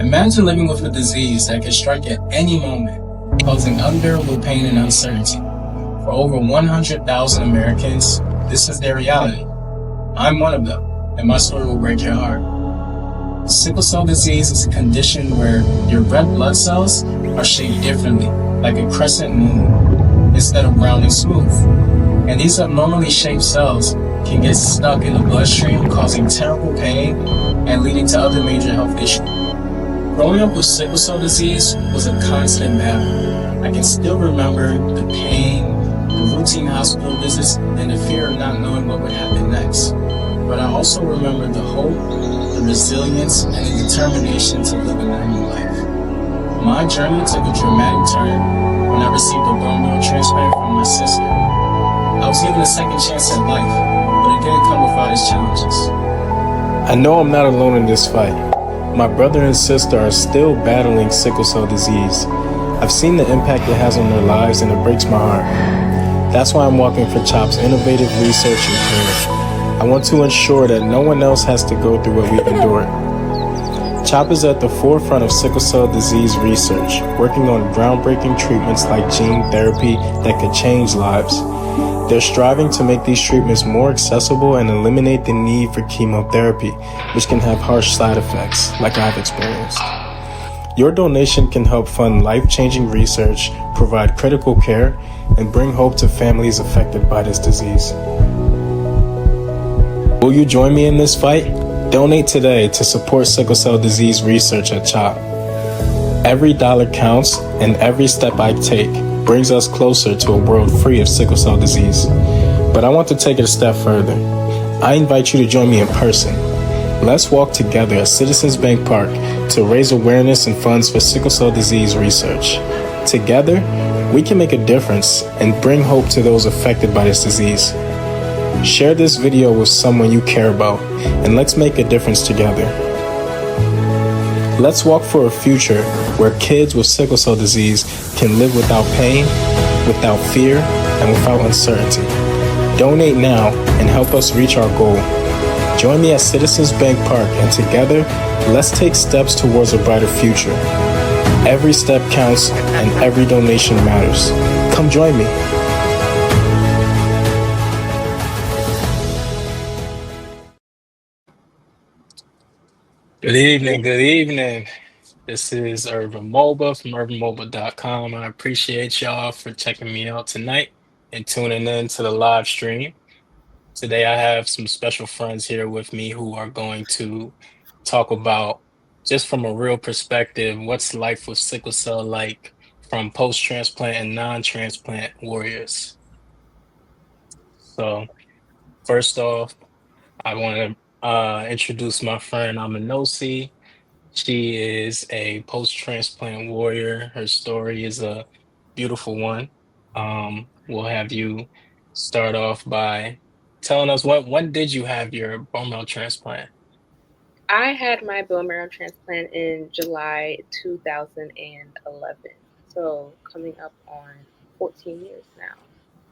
Imagine living with a disease that can strike at any moment, causing unbearable pain and uncertainty. For over 100,000 Americans, this is their reality. I'm one of them, and my story will break your heart. Sickle cell disease is a condition where your red blood cells are shaped differently, like a crescent moon, instead of round and smooth. And these abnormally shaped cells can get stuck in the bloodstream, causing terrible pain and leading to other major health issues. Growing up with sickle cell disease was a constant battle. I can still remember the pain, the routine hospital visits, and the fear of not knowing what would happen next. But I also remember the hope, the resilience, and the determination to live a normal life. My journey took a dramatic turn when I received a bone marrow transplant from my sister. I was given a second chance at life, but it didn't come without its challenges. I know I'm not alone in this fight. My brother and sister are still battling sickle cell disease. I've seen the impact it has on their lives, and it breaks my heart. That's why I'm walking for CHOP's innovative research and care. I want to ensure that no one else has to go through what we've endured. CHOP is at the forefront of sickle cell disease research, working on groundbreaking treatments like gene therapy that could change lives. They're striving to make these treatments more accessible and eliminate the need for chemotherapy, which can have harsh side effects, like I've experienced. Your donation can help fund life-changing research, provide critical care, and bring hope to families affected by this disease. Will you join me in this fight? Donate today to support sickle cell disease research at CHOP. Every dollar counts, and every step I take brings us closer to a world free of sickle cell disease. But I want to take it a step further. I invite you to join me in person. Let's walk together at Citizens Bank Park to raise awareness and funds for sickle cell disease research. Together, we can make a difference and bring hope to those affected by this disease. Share this video with someone you care about, and let's make a difference together. Let's walk for a future where kids with sickle cell disease can live without pain, without fear, and without uncertainty. Donate now and help us reach our goal. Join me at Citizens Bank Park, and together, let's take steps towards a brighter future. Every step counts, and every donation matters. Come join me. Good evening, good evening. This is Urban Mulbah from urbanmulbah.com. I appreciate y'all for checking me out tonight and tuning in to the live stream. Today I have some special friends here with me who are going to talk about, just from a real perspective, what's life with sickle cell like from post-transplant and non-transplant warriors. So first off, I want to introduce my friend Aminosi. She is a post-transplant warrior. Her story is a beautiful one. We'll have you start off by telling us when did you have your bone marrow transplant? I had my bone marrow transplant in July 2011. So coming up on 14 years now.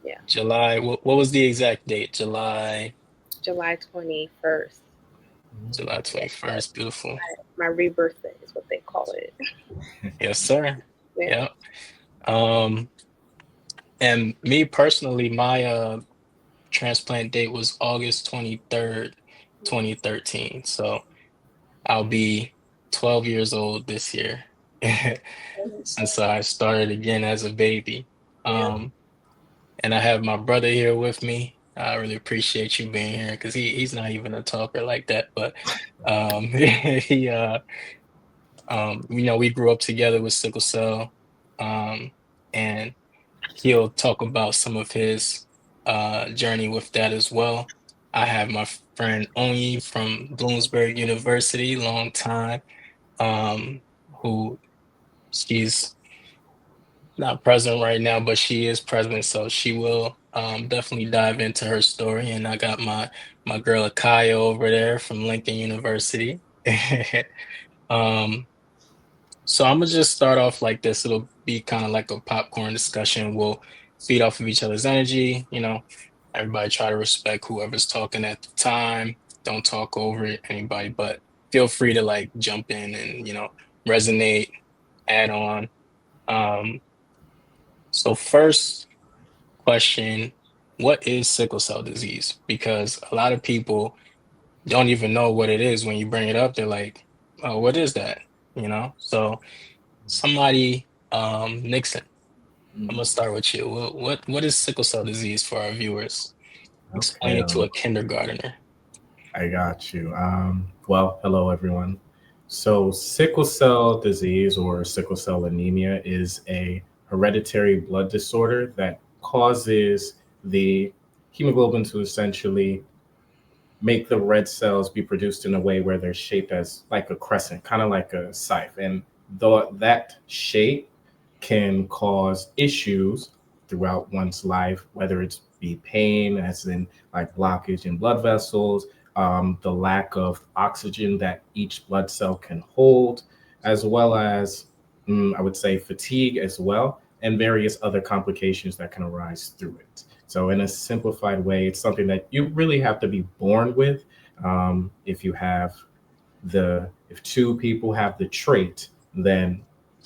Yeah, July. What was the exact date? July 21st. July That's 21st. Beautiful. my rebirth day is what they call it. Yes, sir. Yeah. Yep. Um, and me personally, my transplant date was August 23rd, 2013. So I'll be 12 years old this year since I started again as a baby. Yeah. Um, and I have my brother here with me. I really appreciate you being here because he's not even a talker like that, but he we grew up together with sickle cell, um, and he'll talk about some of his journey with that as well. I have my friend Onyi from Bloomsburg University, long time, who she's not present right now, but she is present, so she will definitely dive into her story. And I got my girl Akaya over there from Lincoln University. um, so I'm gonna just start off like this. It'll be kind of like a popcorn discussion. We'll feed off of each other's energy. Everybody try to respect whoever's talking at the time. Don't talk over anybody, but feel free to like jump in and resonate, add on. Um, so first question, what is sickle cell disease? Because a lot of people don't even know what it is. When you bring it up, they're like, oh, what is that? So somebody, Nixon, I'm gonna start with you. What is sickle cell disease for our viewers? Explain Okay, it to a kindergartner. I got you. Well, hello everyone. So, sickle cell disease or sickle cell anemia is a hereditary blood disorder that causes the hemoglobin to essentially make the red cells be produced in a way where they're shaped as like a crescent, kind of like a scythe. And though that shape can cause issues throughout one's life, whether it's be pain, as in like blockage in blood vessels, the lack of oxygen that each blood cell can hold, as well as I would say fatigue as well, and various other complications that can arise through it. So, in a simplified way, it's something that you really have to be born with. If you have if two people have the trait, then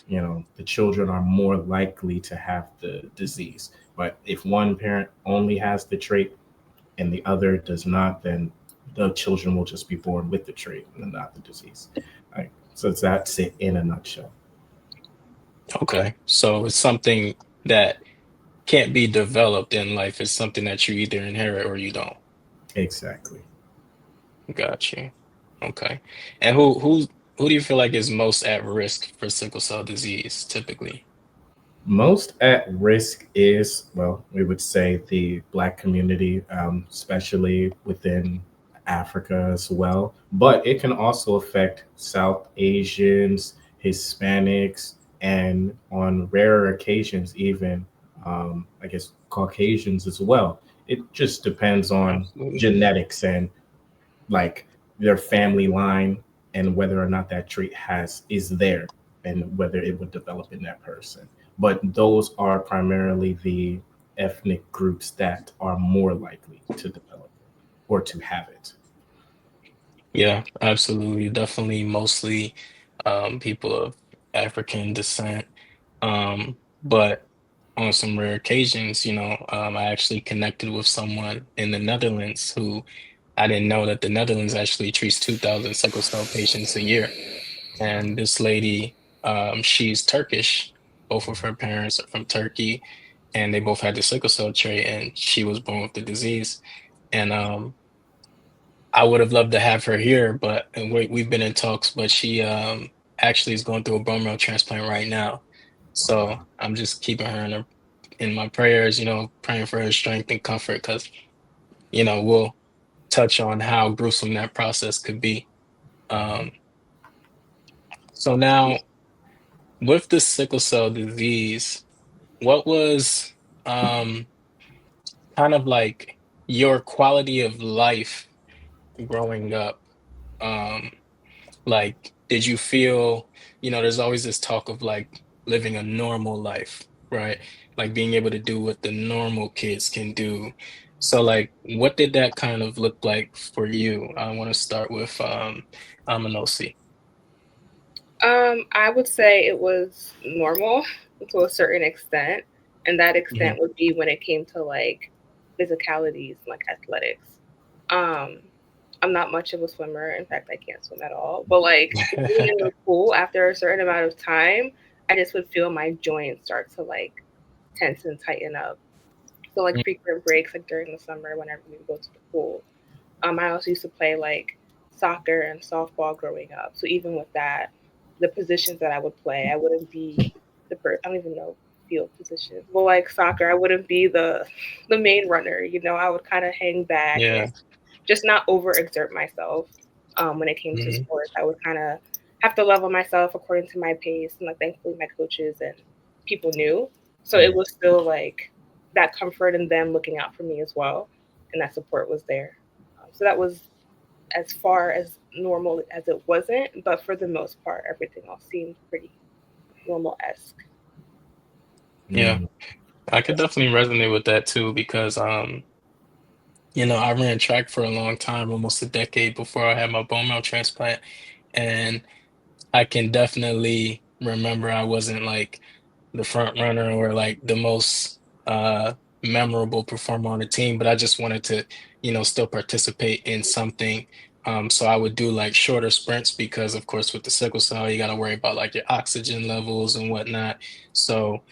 the children are more likely to have the disease. But if one parent only has the trait and the other does not, then the children will just be born with the trait and not the disease. Right. So that's it in a nutshell. Okay, so it's something that can't be developed in life. It's something that you either inherit or you don't. Exactly. Got you. Okay. And who do you feel like is most at risk for sickle cell disease typically? Most at risk is, well, we would say the Black community, especially within Africa as well. But it can also affect South Asians, Hispanics, and on rarer occasions, even, I guess, Caucasians as well. It just depends on Absolutely. genetics and like their family line and whether or not that trait has is there and whether it would develop in that person. But those are primarily the ethnic groups that are more likely to develop it or to have it. Yeah, absolutely. Definitely mostly people of African descent. But on some rare occasions, I actually connected with someone in the Netherlands who I didn't know that the Netherlands actually treats 2,000 sickle cell patients a year. And this lady, she's Turkish. Both of her parents are from Turkey, and they both had the sickle cell trait, and she was born with the disease. And I would have loved to have her here, but and we've been in talks, but she actually is going through a bone marrow transplant right now. Oh So wow. I'm just keeping her in my prayers, praying for her strength and comfort because, we'll touch on how gruesome that process could be. Um, so now with the sickle cell disease, what was um kind of like your quality of life growing up? Um, Like, did you feel, there's always this talk of like living a normal life, right? Like being able to do what the normal kids can do. So like, what did that kind of look like for you? I want to start with Amanosi. I would say it was normal to a certain extent, and that Hmm. extent would be when it came to like physicalities, like athletics. Um, I'm not much of a swimmer. In fact, I can't swim at all. But like being in the pool after a certain amount of time, I just would feel my joints start to like tense and tighten up. So like frequent breaks, like during the summer, whenever we would go to the pool. I also used to play like soccer and softball growing up. So even with that, the positions that I would play, I wouldn't be the person. I don't even know field positions. Well, like soccer, I wouldn't be the main runner. I would kind of hang back and Yeah. just not overexert myself. When it came to Hmm. sports, I would kind of have to level myself according to my pace, and like thankfully my coaches and people knew, so it was still like that comfort in them looking out for me as well, and that support was there. So that was as far as normal as it wasn't, but for the most part, everything else seemed pretty normal esque. Yeah. Mm, I could definitely resonate with that too because I ran track for a long time, almost a decade before I had my bone marrow transplant. And I can definitely remember I wasn't like the front runner or like the most uh memorable performer on the team, but I just wanted to, still participate in something. So I would do like shorter sprints because of course with the sickle cell, you gotta worry about like your oxygen levels and whatnot. So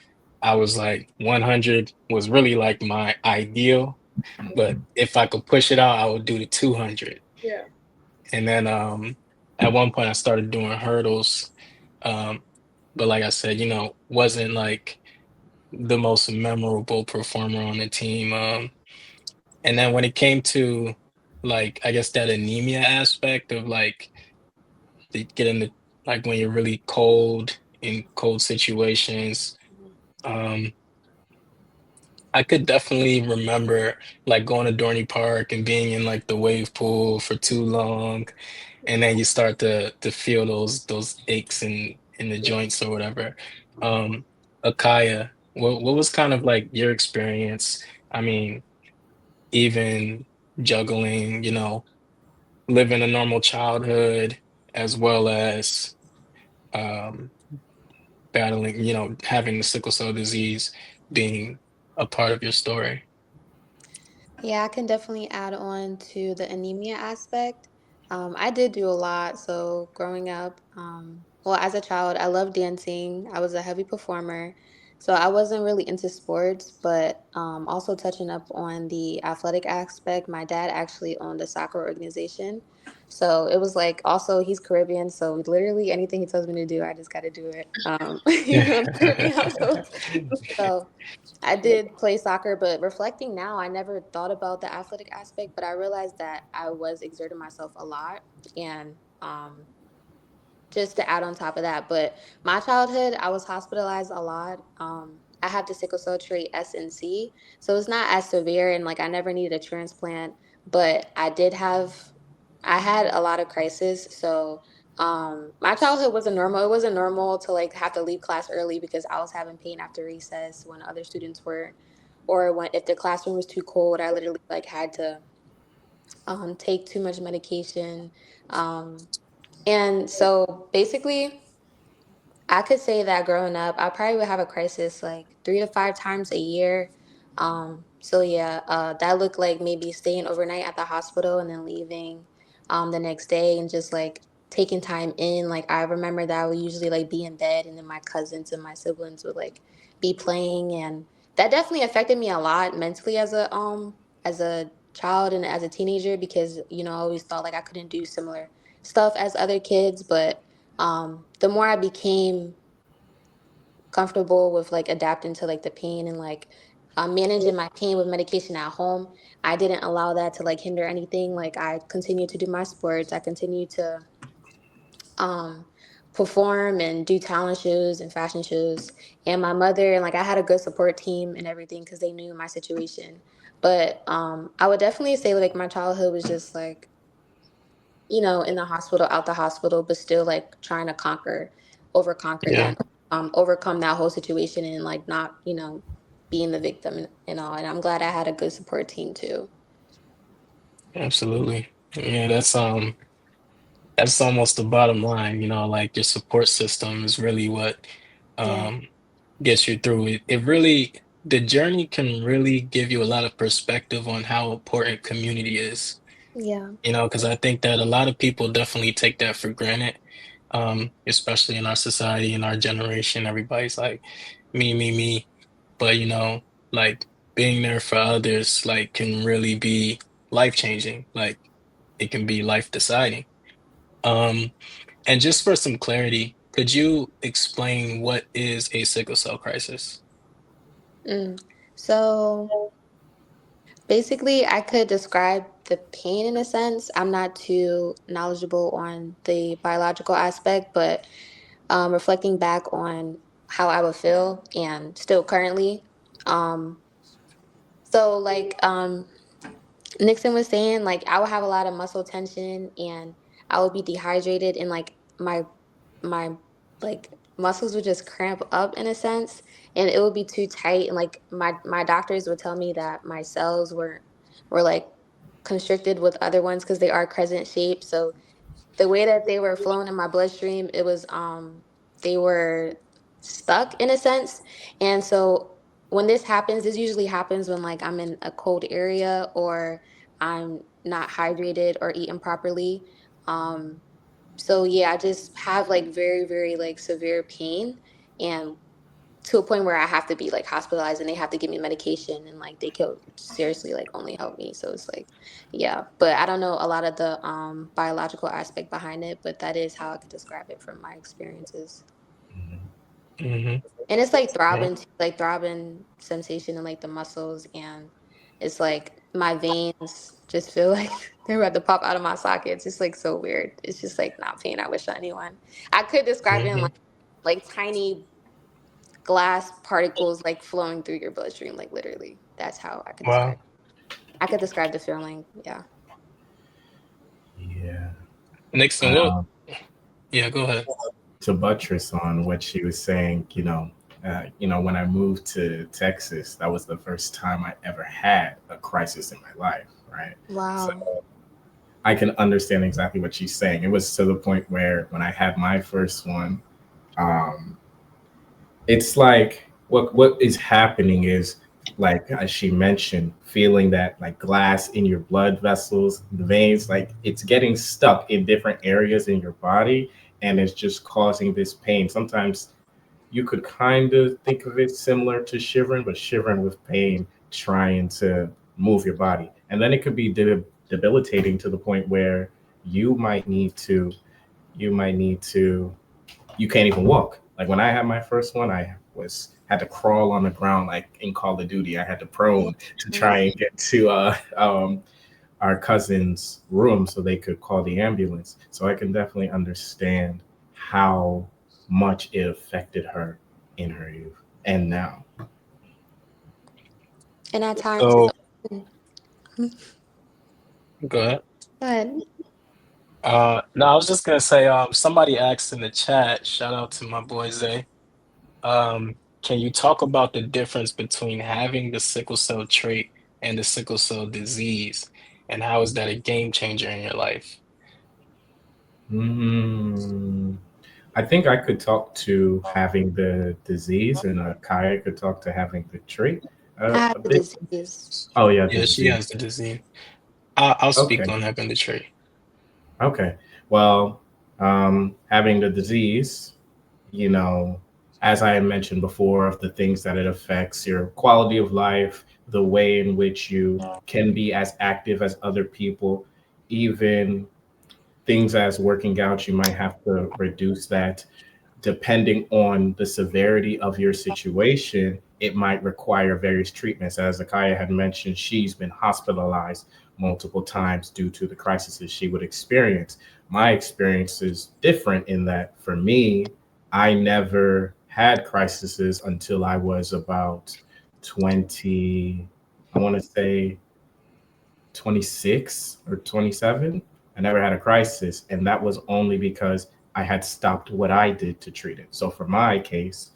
I was like 100 was really like my ideal, but if I could push it out, I would do the 200. Yeah. And then at one point I started doing hurdles. Um, but like I said, wasn't like the most memorable performer on the team. And then when it came to like I guess that anemia aspect of like getting the like when you're really cold in cold situations, um, I could definitely remember like going to Dorney Park and being in like the wave pool for too long, and then you start to feel those aches in the joints or whatever. Akaya, what was kind of like your experience? I mean, even juggling, living a normal childhood as well as um, battling, having the sickle cell disease being a part of your story. Yeah, I can definitely add on to the anemia aspect. I did do a lot. So, growing up, well, as a child, I loved dancing. I was a heavy performer. So, I wasn't really into sports, but also touching up on the athletic aspect, my dad actually owned a soccer organization. So, it was like also he's Caribbean. So, literally anything he tells me to do, I just got to do it. In Caribbean households. So, I did play soccer, but reflecting now, I never thought about the athletic aspect, but I realized that I was exerting myself a lot. And just to add on top of that, but my childhood, I was hospitalized a lot. I have the sickle cell trait SNC, so it's not as severe, and like I never needed a transplant, but I had a lot of crisis. So my childhood wasn't normal. It wasn't normal to like have to leave class early because I was having pain after recess when other students were, or when if the classroom was too cold, I literally like had to take too much medication. Um, and so basically, I could say that growing up, I probably would have a crisis like 3 to 5 times a year. So yeah, that looked like maybe staying overnight at the hospital and then leaving the next day and just like taking time in. Like I remember that I would usually like be in bed and then my cousins and my siblings would like be playing, and that definitely affected me a lot mentally as a child and as a teenager because I always thought like I couldn't do similar stuff as other kids, but the more I became comfortable with like adapting to like the pain and like managing my pain with medication at home, I didn't allow that to like hinder anything. Like I continued to do my sports. I continued to um, perform and do talent shows and fashion shows. And my mother and like I had a good support team and everything because they knew my situation. But I would definitely say like my childhood was just like in the hospital, out the hospital, but still like trying to over conquer Yeah, that, overcome that whole situation and like not, being the victim and all. And I'm glad I had a good support team too. absolutely. Yeah, that's almost the bottom line, like your support system is really what Yeah. um gets you through it. It really the journey can really give you a lot of perspective on how important community is. Yeah. Because I think that a lot of people definitely take that for granted, especially in our society, in our generation. Everybody's like, me, me. But, like being there for others, like, can really be life changing. Like, it can be life deciding. Um, and just for some clarity, could you explain what is a sickle cell crisis? Mm. So basically, I could describe the pain in a sense. I'm not too knowledgeable on the biological aspect, but reflecting back on how I would feel and still currently. Um, so like Nixon was saying, like I would have a lot of muscle tension and I would be dehydrated and like my like muscles would just cramp up in a sense and it would be too tight, and like my doctors would tell me that my cells were like constricted with other ones because they are crescent shaped. So the way that they were flowing in my bloodstream, it was they were stuck in a sense. And so when this happens, this usually happens when like I'm in a cold area or I'm not hydrated or eating properly. Um so yeah, I just have like very, very like severe pain, and to a point where I have to be like hospitalized and they have to give me medication, and like they could seriously like only help me. So it's like, yeah. But I don't know a lot of the biological aspect behind it, but that is how I could describe it from my experiences. Mm-hmm. And it's like Yeah. throbbing, like throbbing sensation in like the muscles, and it's like my veins just feel like they're about to pop out of my sockets. It's like so weird. It's just like not pain I wish on anyone. I could describe it in Mm-hmm. like tiny glass particles like flowing through your bloodstream, like literally. That's how I could describe. Wow. I could describe the feeling. Yeah. Yeah. Nixon, what? Um, Yeah, go ahead. to buttress on what she was saying, when I moved to Texas, that was the first time I ever had a crisis in my life, right? So Wow. I can understand exactly what she's saying. It was to the point where when I had my first one, um, it's like what is happening is, like as she mentioned, feeling that like glass in your blood vessels, the veins, like it's getting stuck in different areas in your body, and it's just causing this pain. Sometimes you could kind of think of it similar to shivering, but shivering with pain, trying to move your body. And then it could be debilitating to the point where you might need to, you might need to, you can't even walk. Like when I had my first one, I was had to crawl on the ground like in Call of Duty. I had to prone to try and get to our cousin's room so they could call the ambulance. So I can definitely understand how much it affected her in her youth and now. And at times So it's go ahead. good. No, I was just gonna say, somebody asked in the chat, shout out to my boy Zay. Can you talk about the difference between having the sickle cell trait and the sickle cell disease, and how is that a game changer in your life? Mm, I think I could talk to having the disease, and Kaya could talk to having the trait I have a the bit. disease. Oh yeah, the Yeah, she disease. has the disease. I'll speak Okay. on having the trait. Okay. Well, having the disease, you know, as I had mentioned before, of the things that it affects your quality of life, the way in which you can be as active as other people, even things as working out, you might have to reduce that depending on the severity of your situation. It might require various treatments. As Akaya had mentioned, she's been hospitalized multiple times due to the crises she would experience. My experience is different in that for me, I never had crises until I was about 20, I want to say 26 or 27. I never had a crisis. And that was only because I had stopped what I did to treat it. So for my case,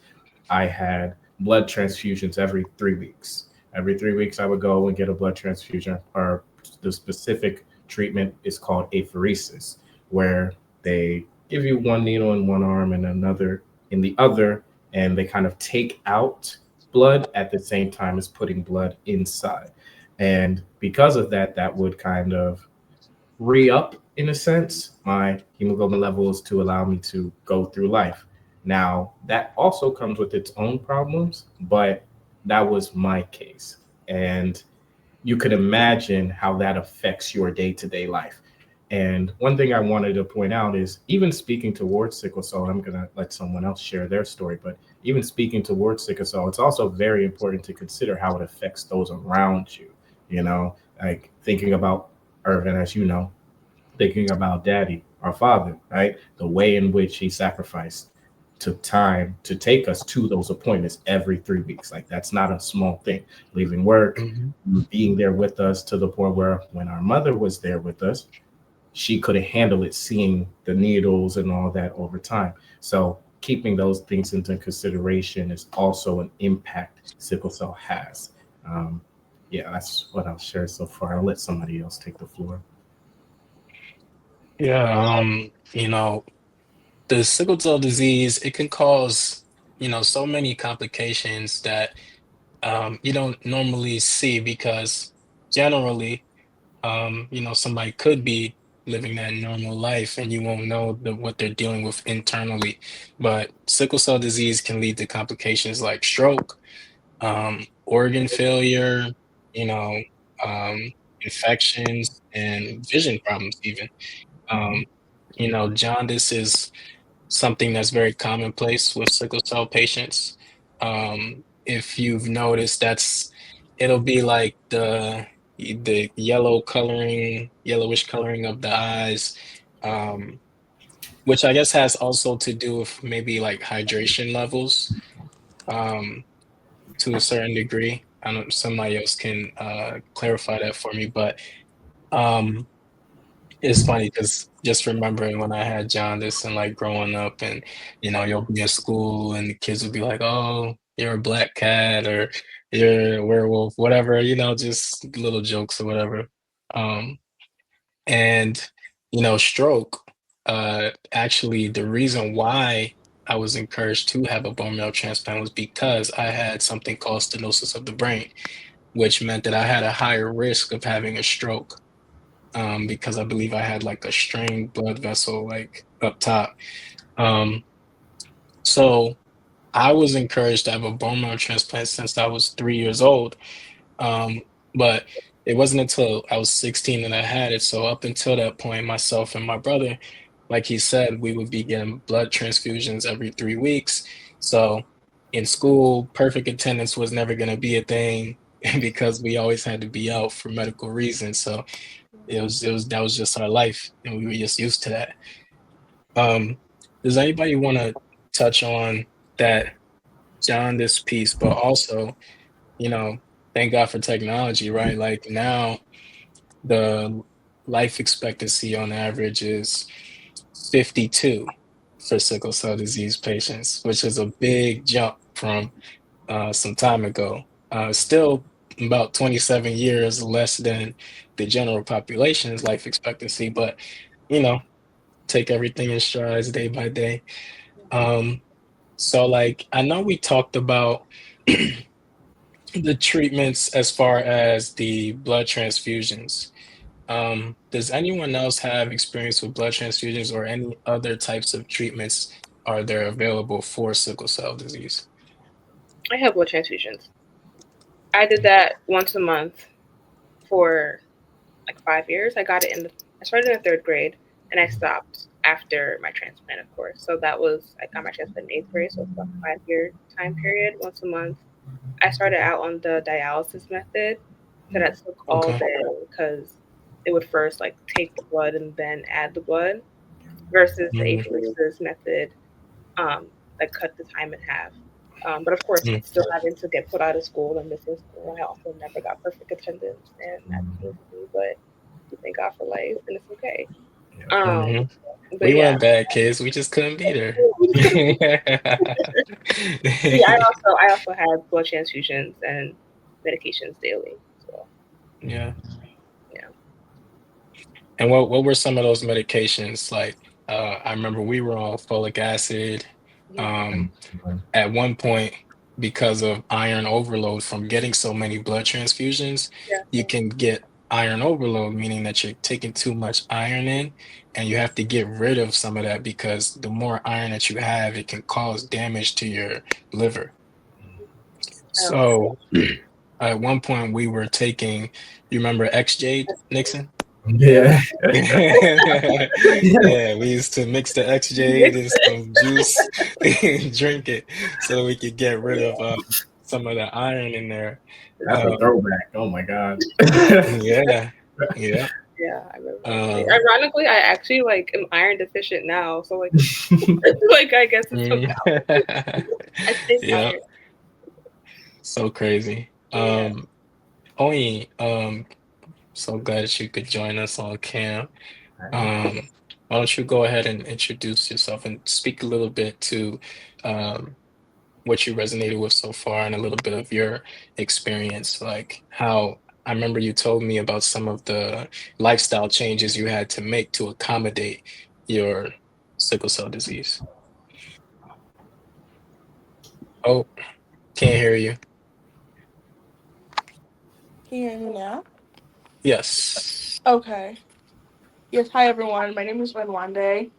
I had blood transfusions every 3 weeks. Every 3 weeks, I would go and get a blood transfusion, or the specific treatment is called apheresis, where they give you one needle in one arm and another in the other, and they kind of take out blood at the same time as putting blood inside. And because of that, that would kind of re up, in a sense, my hemoglobin levels to allow me to go through life. Now, that also comes with its own problems, but that was my case. And you could imagine how that affects your day to day life. And one thing I wanted to point out is, even speaking towards sickle cell, I'm going to let someone else share their story, but even speaking towards sickle cell, it's also very important to consider how it affects those around you. Like thinking about Irvin, as you know, thinking about daddy, our father, right? The way in which he sacrificed, took time to take us to those appointments every 3 weeks. Like that's not a small thing. Leaving work, Hmm. being there with us to the point where when our mother was there with us, she couldn't handle it, seeing the needles and all that over time. So keeping those things into consideration is also an impact sickle cell has. Um, yeah, that's what I'll share so far. I'll let somebody else take the floor. Yeah, the sickle cell disease, it can cause, so many complications that you don't normally see because generally, somebody could be living that normal life and you won't know what they're dealing with internally. But sickle cell disease can lead to complications like stroke, organ failure, you know, um, infections, and vision problems, even. Um, Jaundice is something that's very commonplace with sickle cell patients. If you've noticed, it'll be like the yellowish coloring of the eyes, um, which I guess has also to do with maybe like hydration levels, um, to a certain degree. I don't somebody else can clarify that for me, but um, it's funny because just remembering when I had jaundice and like growing up, and you'll be in school and the kids will be like, "Oh, you're a black cat," or "You're a werewolf," whatever, just little jokes or whatever. Um, and stroke. Actually, the reason why I was encouraged to have a bone marrow transplant was because I had something called stenosis of the brain, which meant that I had a higher risk of having a stroke, because I believe I had like a strained blood vessel like up top. Um, so I was encouraged to have a bone marrow transplant since I was 3 years old. Um, but it wasn't until I was 16 that I had it. So up until that point, myself and my brother, like he said, we would be getting blood transfusions every 3 weeks. So in school, perfect attendance was never going to be a thing because we always had to be out for medical reasons. So it was that was just our life, and we were just used to that. Um, does anybody want to touch on that jaundice piece, but also, you know, thank God for technology, right? Like now, the life expectancy on average is 52 for sickle cell disease patients, which is a big jump from some time ago. Still about 27 years less than the general population's life expectancy, but you know, take everything in strides day by day. Um, so like I know we talked about the treatments as far as the blood transfusions. Does anyone else have experience with blood transfusions or any other types of treatments are there available for sickle cell disease? I have blood transfusions. I did that once a month for like 5 years. I started in the third grade and I stopped after my transplant, of course. So I got my transplant in eighth grade. So it's about a 5 year time period, once a month. I started out on the dialysis method. So that took all Okay. day because it would first like take the blood and then add the blood versus the Mhm, apheresis method, that cut the time in half. But of course, mhm, still having to get put out of school and missing school. I also never got perfect attendance, and that pains me. But we thank God for life, and it's okay. Yeah. Um, mhm. but We yeah, weren't bad kids. We just couldn't be there. but yeah. I also had blood transfusions and medications daily. So Yeah. yeah, And what were some of those medications like? I remember we were on folic acid. yeah, Um, And at one point, because of iron overload from getting so many blood transfusions, yeah. you can get iron overload, meaning that you're taking too much iron in, and you have to get rid of some of that because the more iron that you have, it can cause damage to your liver. Oh, So at one point, we were taking, you remember XJ, Nixon? yeah. Yeah, we used to mix the XJ in some juice and drink it so that we could get rid of some of the iron in there. That's a Um, throwback. Oh my god. yeah, yeah. yeah. I remember that day. Um, Ironically, I actually like am iron deficient now. So like, like I guess it's so mm, I take yeah, iron. so crazy. Yeah. Only, so glad that you could join us on cam. Why don't you go ahead and introduce yourself and speak a little bit to um, what you resonated with so far and a little bit of your experience, like how I remember you told me about some of the lifestyle changes you had to make to accommodate your sickle cell disease. Oh, can't hear you. Can you hear me now? Yes. Okay. Yes, hi everyone. My name is Renwande.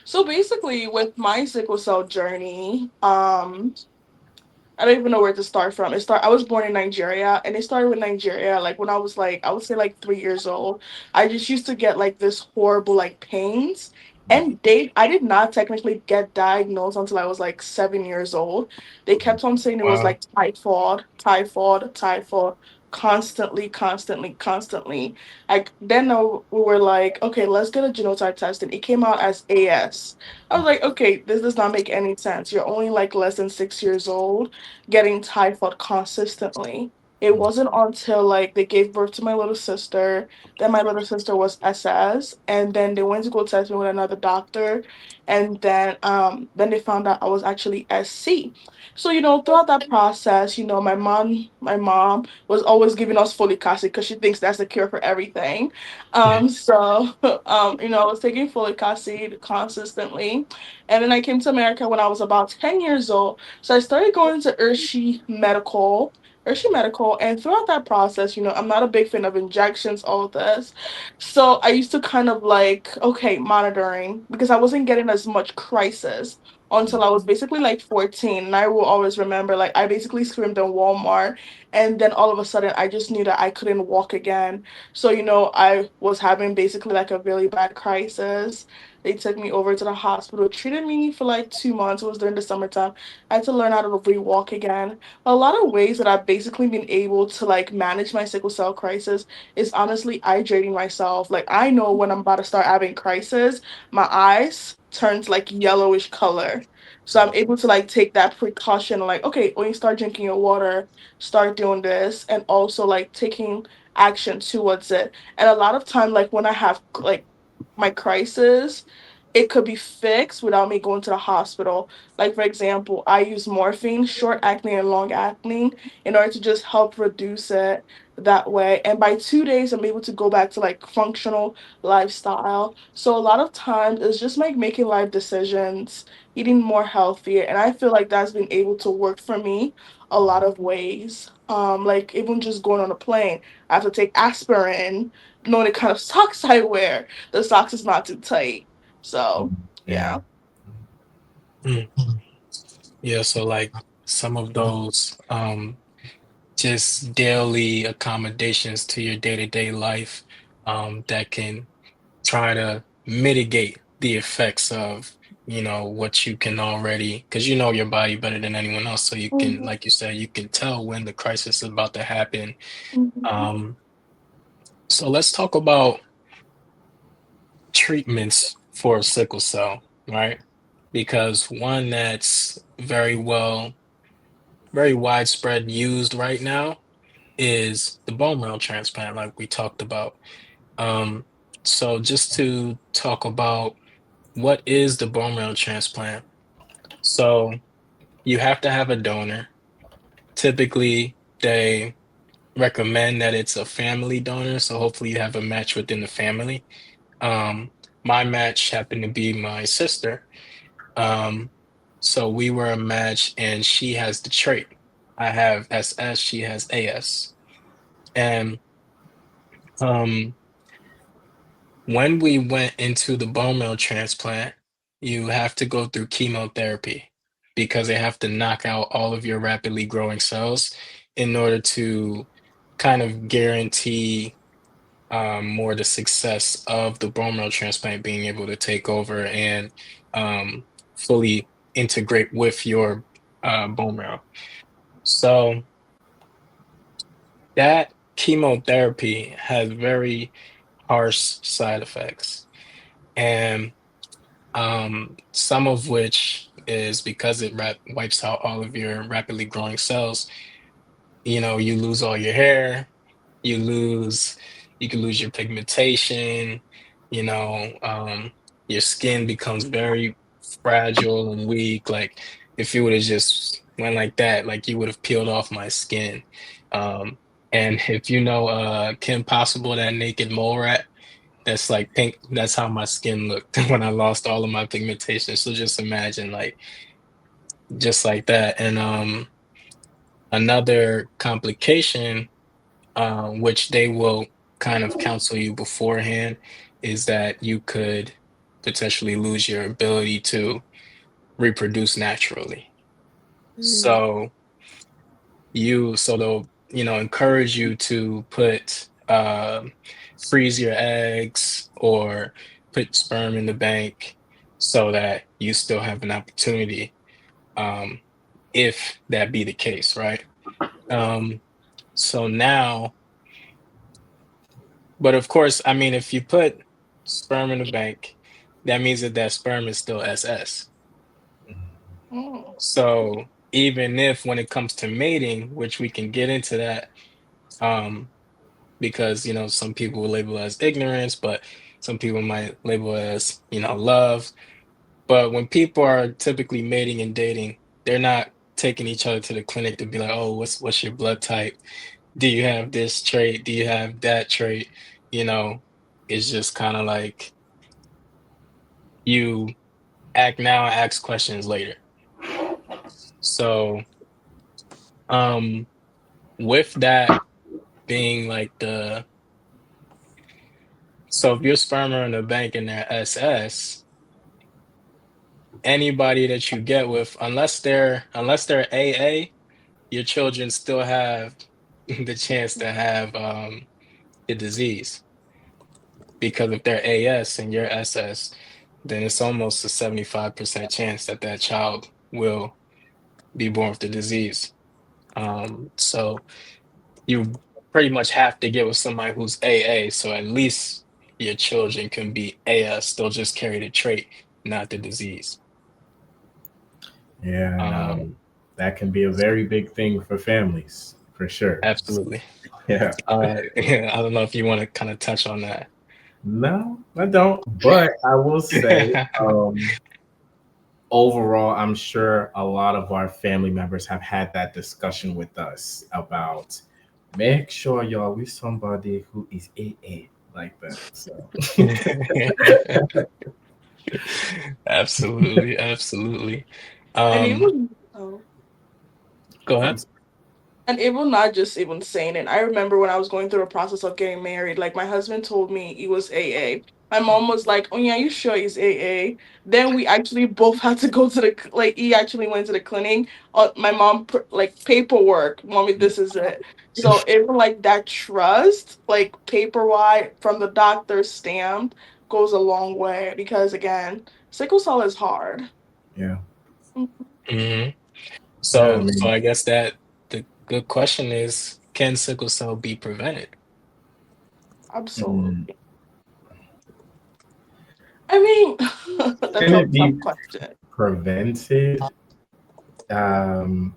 So basically with my sickle cell journey, I don't even know where to start from. I was born in Nigeria and it started with Nigeria like when I was like I would say like 3 years old. I just used to get like this horrible like pains. And I did not technically get diagnosed until I was like 7 years old. They kept on saying it was Wow. like typhoid, typhoid, typhoid, constantly, constantly, constantly. Like then we were like, okay, let's get a genotype test, and it came out as AS. I was like, okay, this does not make any sense. You're only like less than 6 years old getting typhoid consistently. It wasn't until like they gave birth to my little sister, then my little sister was SS, and then they went to go test me with another doctor, and then they found out I was actually SC. So throughout that process, my mom was always giving us folic acid because she thinks that's the cure for everything. Yeah. So I was taking folic acid consistently, and then I came to America when I was about 10 years old, so I started going to Hershey Medical, and throughout that process, I'm not a big fan of injections, all of this. So I used to kind of like, okay, monitoring because I wasn't getting as much crisis until I was basically like 14. And I will always remember, like, I basically screamed in Walmart, and then all of a sudden, I just knew that I couldn't walk again. So, I was having basically like a really bad crisis. They took me over to the hospital, treated me for like 2 months. It was during the summertime. I had to learn how to re-walk again. A lot of ways that I've basically been able to like manage my sickle cell crisis is honestly hydrating myself. Like I know when I'm about to start having crisis, my eyes turns like yellowish color. So I'm able to like take that precaution, like, okay, when you start drinking your water, start doing this, and also like taking action towards it. And a lot of time, like when I have like my crisis, it could be fixed without me going to the hospital. Like, for example, I use morphine, short acne and long acne, in order to just help reduce it that way. And by 2 days, I'm able to go back to like functional lifestyle. So, a lot of times, it's just like making life decisions, eating more healthier. And I feel like that's been able to work for me a lot of ways. Like, even just going on a plane, I have to take aspirin, knowing the kind of socks I wear. The socks is not too tight. So, Yeah. yeah. Mm. Yeah, so like some of those just daily accommodations to your day-to-day life that can try to mitigate the effects of what you can already, because you know your body better than anyone else, so you can, Mhm, like you said, you can tell when the crisis is about to happen. mhm, um so let's talk about treatments for sickle cell, right? Because one that's very widespread used right now is the bone marrow transplant, like we talked about. um so just to talk about what is the bone marrow transplant. So you have to have a donor. Typically, they recommend that it's a family donor, so hopefully you have a match within the family. My match happened to be my sister. Um, so we were a match, and she has the trait. I have SS, she has AS. And um, when we went into the bone marrow transplant, you have to go through chemotherapy because they have to knock out all of your rapidly growing cells in order to kind of guarantee more the success of the bone marrow transplant being able to take over and fully integrate with your bone marrow. So that chemotherapy has very harsh side effects. And some of which is because it wipes out all of your rapidly growing cells. You lose all your hair, you lose, you can lose your pigmentation, you know, your skin becomes very fragile and weak. Like if you would have just went like that, like you would have peeled off my skin. Um, And if you know Kim Possible, that naked mole rat, that's like pink. That's how my skin looked when I lost all of my pigmentation. So just imagine like just like that. And another complication, which they will kind of counsel you beforehand, is that you could potentially lose your ability to reproduce naturally. Mm. So so they'll encourage you to put freeze your eggs or put sperm in the bank so that you still have an opportunity, um, if that be the case, right? Um, so now, but of course, I mean, if you put sperm in the bank, that means that that sperm is still SS. Mm. So even if when it comes to mating, which we can get into that, um, because some people will label it as ignorance, but some people might label it as love. But when people are typically mating and dating, they're not taking each other to the clinic to be like, oh, what's your blood type? Do you have this trait? Do you have that trait? You know, it's just kind of like you act now and ask questions later. So, um, with that being like so if your sperm are in the bank and they're SS, anybody that you get with, unless they're AA, your children still have the chance to have the disease. Because if they're AS and you're SS, then it's almost a 75% chance that that child will be born with the disease. So you pretty much have to get with somebody who's AA, so at least your children can be AS. They'll just carry the trait, not the disease. Yeah, and Um, that can be a very big thing for families, for sure. Absolutely. Yeah. Yeah, I don't know if you want to kind of touch on that. No, I don't. But I will say, overall, I'm sure a lot of our family members have had that discussion with us about make sure y'all with somebody who is AA like that. So Absolutely, absolutely. And Um, even oh, Go I'm ahead. and even not just even saying it. I remember when I was going through the process of getting married, like my husband told me he was AA. My mom was like, "Oh yeah, you sure he's AA?" Then we actually both had to go to like he actually went to the clinic. My mom like paperwork, mommy, this is it. So even like that trust, like paperwork from the doctor stamped, goes a long way because again, sickle cell is hard. yeah. hmm Yeah, I So mean, I guess that the good question is, can sickle cell be prevented? mm, Absolutely. I mean, that's can a it tough be question. prevented?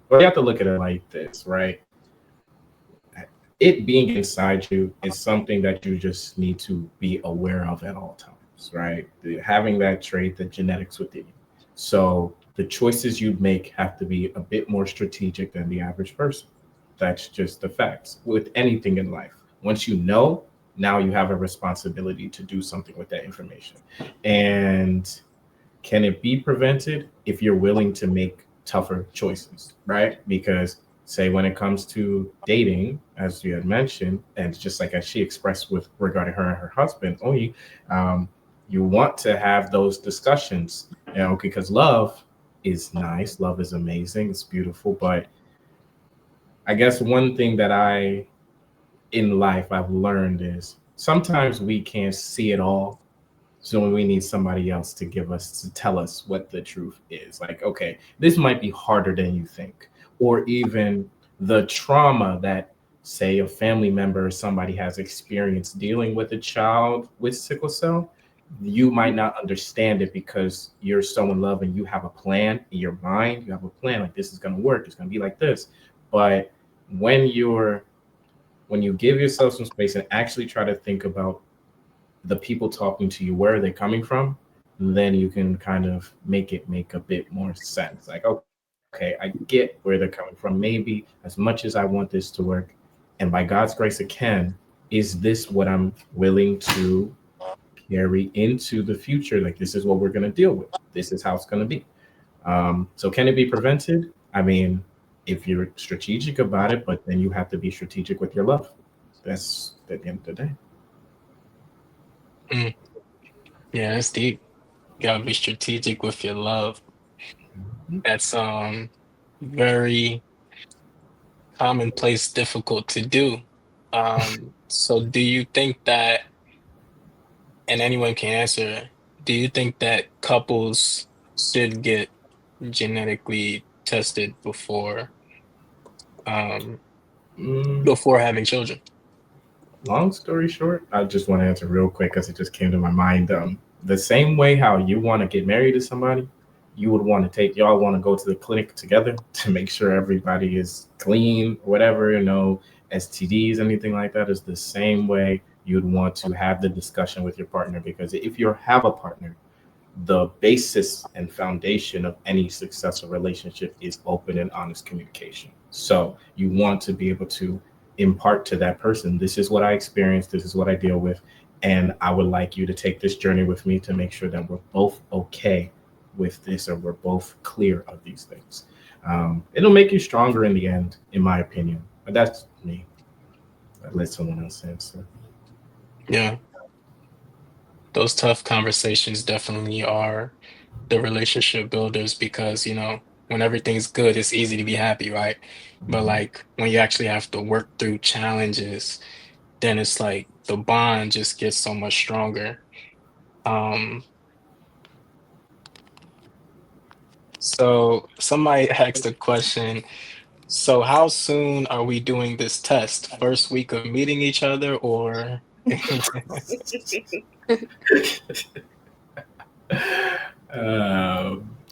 Well, you have to look at it like this, right? It being inside you is something that you just need to be aware of at all times, right? Having that trait, the genetics within you. So the choices you make have to be a bit more strategic than the average person. That's just the facts with anything in life. Once you know, now you have a responsibility to do something with that information. And can it be prevented if you're willing to make tougher choices, right? Because say when it comes to dating, as you had mentioned, and just like as she expressed with regarding her and her husband, only you want to have those discussions, because love is nice, love is amazing, it's beautiful, but I guess one thing that I in life I've learned is sometimes we can't see it all, so we need somebody else to tell us what the truth is. Like, okay, this might be harder than you think. Or even the trauma that, say, a family member or somebody has experienced dealing with a child with sickle cell. You might not understand it because you're so in love and you have a plan in your mind. You have a plan like this is going to work. It's going to be like this. But when you're when you give yourself some space and actually try to think about the people talking to you, where are they coming from, then you can kind of make a bit more sense. Like, okay, I get where they're coming from. Maybe as much as I want this to work, And by God's grace, it can. Is this what I'm willing to carry into the future? Like, this is what we're going to deal with. This is how it's going to be. So, can it be prevented? I mean, if you're strategic about it, but then you have to be strategic with your love. That's at the end of the day. Mm, yeah, that's deep. You gotta be strategic with your love. That's very commonplace, difficult to do. So do you think that, and anyone can answer, do you think that couples should get genetically tested um Mm, before having children? long story short, I just want to answer real quick because it just came to my mind. The same way how you want to get married to somebody, you would want to take y'all want to go to the clinic together to make sure everybody is clean, whatever, STDs, anything like that is the same way you'd want to have the discussion with your partner. Because if you have a partner, the basis and foundation of any successful relationship is open and honest communication. So you want to be able to impart to that person, this is what I experienced, this is what I deal with, and I would like you to take this journey with me to make sure that we're both okay with this, or we're both clear of these things. It'll make you stronger in the end, in my opinion. But that's me. I let someone else answer. Yeah, those tough conversations definitely are the relationship builders because, when everything's good, it's easy to be happy, right? But like when you actually have to work through challenges, then it's like the bond just gets so much stronger. Um, so somebody asked a question. So how soon are we doing this test? First week of meeting each other or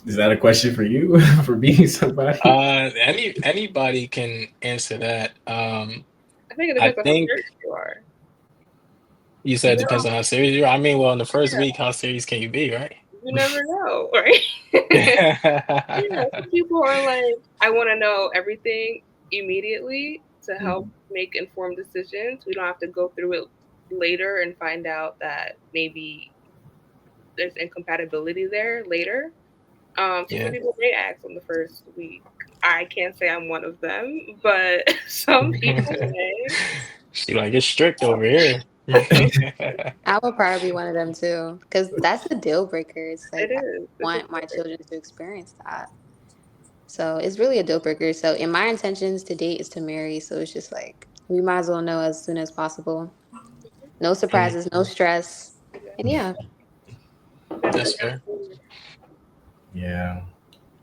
Is that a question for you, for being somebody? anybody can answer that. I think it I depends on how think serious you are. you said it You depends on how serious you are. I mean, well, in the first week, how serious can you be, right? never know, right? Yeah, some people are like, I want to know everything immediately to help make informed decisions. We don't have to go through it later and find out that maybe there's incompatibility there later. So some Yeah. people may ask on the first week. I can't say I'm one of them, but some people may. She like it's strict over here. I would probably be one of them too, because that's a deal breaker. It's It like I is. It's a want my children to experience that. So it's really a deal breaker. So in my intentions to date is to marry. So it's just like we might as well know as soon as possible. No Mm, surprises, no stress. And yeah, that's fair. Yeah.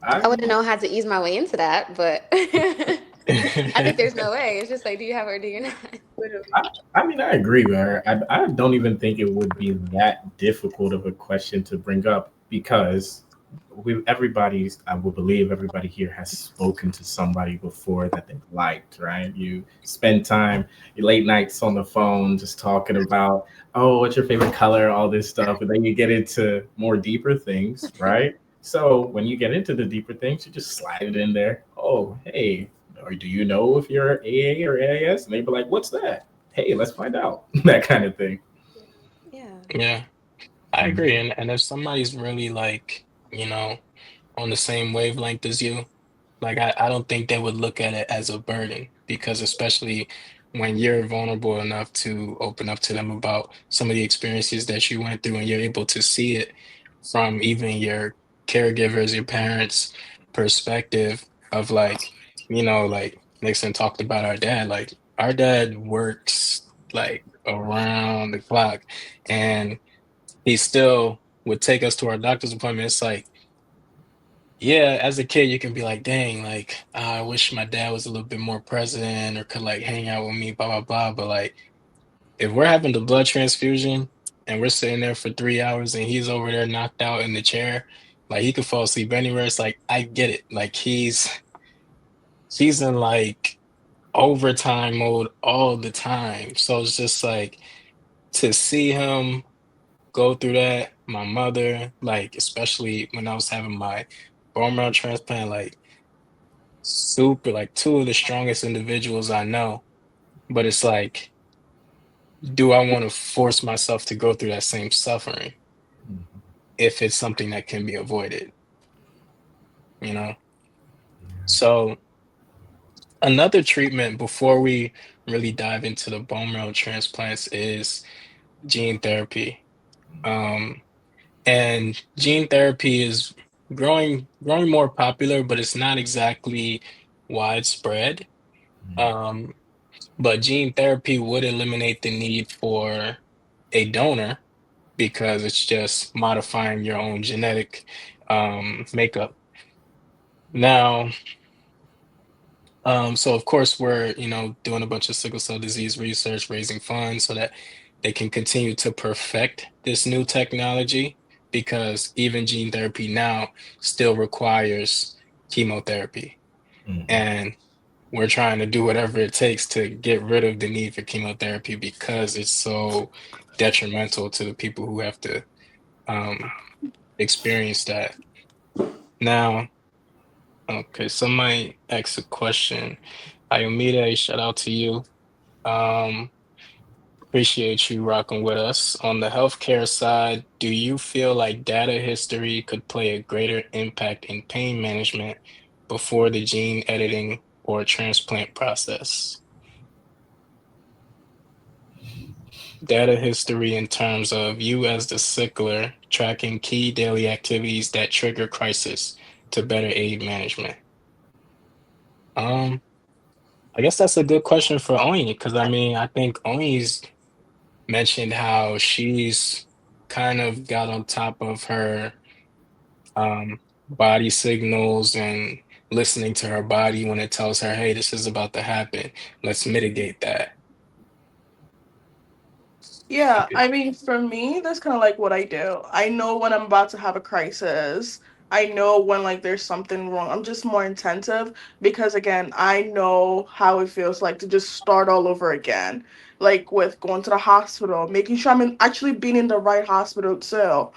I I wouldn't know how to ease my way into that, but I think there's no way. It's just like, do you have it or do you not? literally. I mean, I agree with her. I don't even think it would be that difficult of a question to bring up because I would believe everybody here has spoken to somebody before that they liked, right? You spend time, your late nights on the phone, just talking about, oh, what's your favorite color, all this stuff. And then you get into more deeper things, right? So when you get into the deeper things, you just slide it in there. Oh, hey, or do you know if you're AA or AIS? And they'd be like, what's that? Hey, let's find out. That kind of thing. Yeah. Yeah, I Mm. agree. And if somebody's really like, on the same wavelength as you, like I don't think they would look at it as a burden because especially when you're vulnerable enough to open up to them about some of the experiences that you went through and you're able to see it from even your caregivers, your parents' perspective of like Nixon talked about our dad. Like our dad works like around the clock and he still would take us to our doctor's appointments. Like yeah, as a kid, you can be like, dang, like, I wish my dad was a little bit more present or could like hang out with me, blah, blah, blah. But like, if we're having the blood transfusion and we're sitting there for 3 hours and he's over there knocked out in the chair, like he could fall asleep anywhere. It's like, I get it. Like he's in like overtime mode all the time. So it's just like to see him go through that, my mother, like, especially when I was having my bone marrow transplant, like super like two of the strongest individuals I know. But it's like, do I want to force myself to go through that same suffering Mhm. if it's something that can be avoided, you know? So another treatment before we really dive into the bone marrow transplants is gene therapy. Um, and gene therapy is growing more popular, but it's not exactly widespread. Um, but gene therapy would eliminate the need for a donor because it's just modifying your own genetic makeup. Now, so of course we're, doing a bunch of sickle cell disease research, raising funds so that they can continue to perfect this new technology because even gene therapy now still requires chemotherapy. Mhm. And we're trying to do whatever it takes to get rid of the need for chemotherapy because it's so detrimental to the people who have to um, experience that. Now, okay, somebody asked a question. Ayomide, shout out to you. Um, Appreciate you rocking with us. On the healthcare side, do you feel like data history could play a greater impact in pain management before the gene editing or transplant process? Data history in terms of you as the sickler tracking key daily activities that trigger crisis to better aid management. Um, I guess that's a good question for Oni because I mean I think Oni's mentioned how she's kind of got on top of her body signals and listening to her body when it tells her, hey, this is about to happen. Let's mitigate that. Yeah, I mean, for me, that's kind of like what I do. I know when I'm about to have a crisis. I know when like there's something wrong. I'm just more attentive because again, I know how it feels like to just start all over again. Like with going to the hospital, making sure actually being in the right hospital too.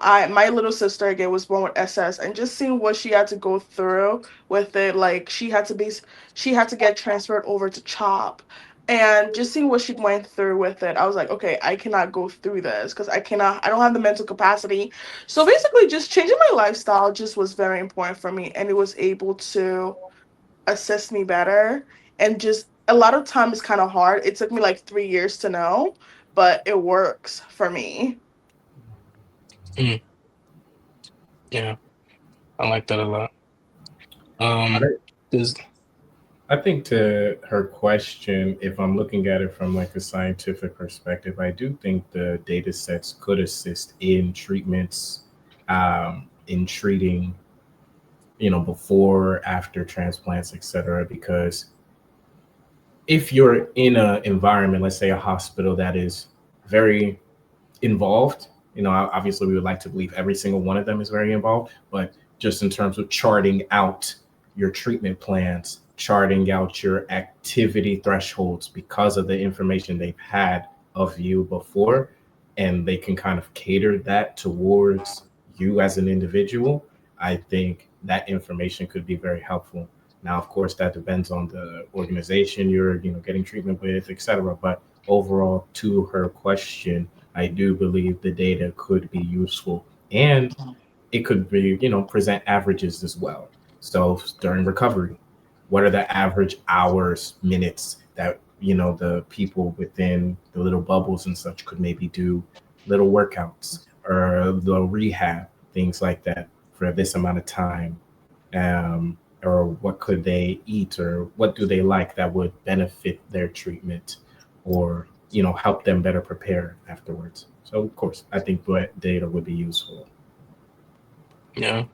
I my little sister again was born with SS, and just seeing what she had to go through with it, like she had to get transferred over to CHOP, and just seeing what she went through with it, I was like, okay, I cannot go through this because I don't have the mental capacity. So basically, just changing my lifestyle just was very important for me, and it was able to assist me better. And just a lot of time is kind of hard. It took me like 3 years to know, but it works for me. Mm, yeah, I like that a lot. I Um, don't- does I think to her question, if I'm looking at it from like a scientific perspective, I do think the data sets could assist in treatments, in treating, before, after transplants, etc. Because if you're in an environment, let's say a hospital that is very involved. Obviously, we would like to believe every single one of them is very involved, but just in terms of charting out your treatment plans, charting out your activity thresholds because of the information they've had of you before, and they can kind of cater that towards you as an individual, I think that information could be very helpful. Now, of course, that depends on the organization you're, getting treatment with, etc. But overall, to her question, I do believe the data could be useful, and it could be, present averages as well. So during recovery, what are the average hours, minutes that, the people within the little bubbles and such could maybe do little workouts or little rehab, things like that for this amount of time, or what could they eat or what do they like that would benefit their treatment or help them better prepare afterwards. So of course I think that data would be useful. yeah,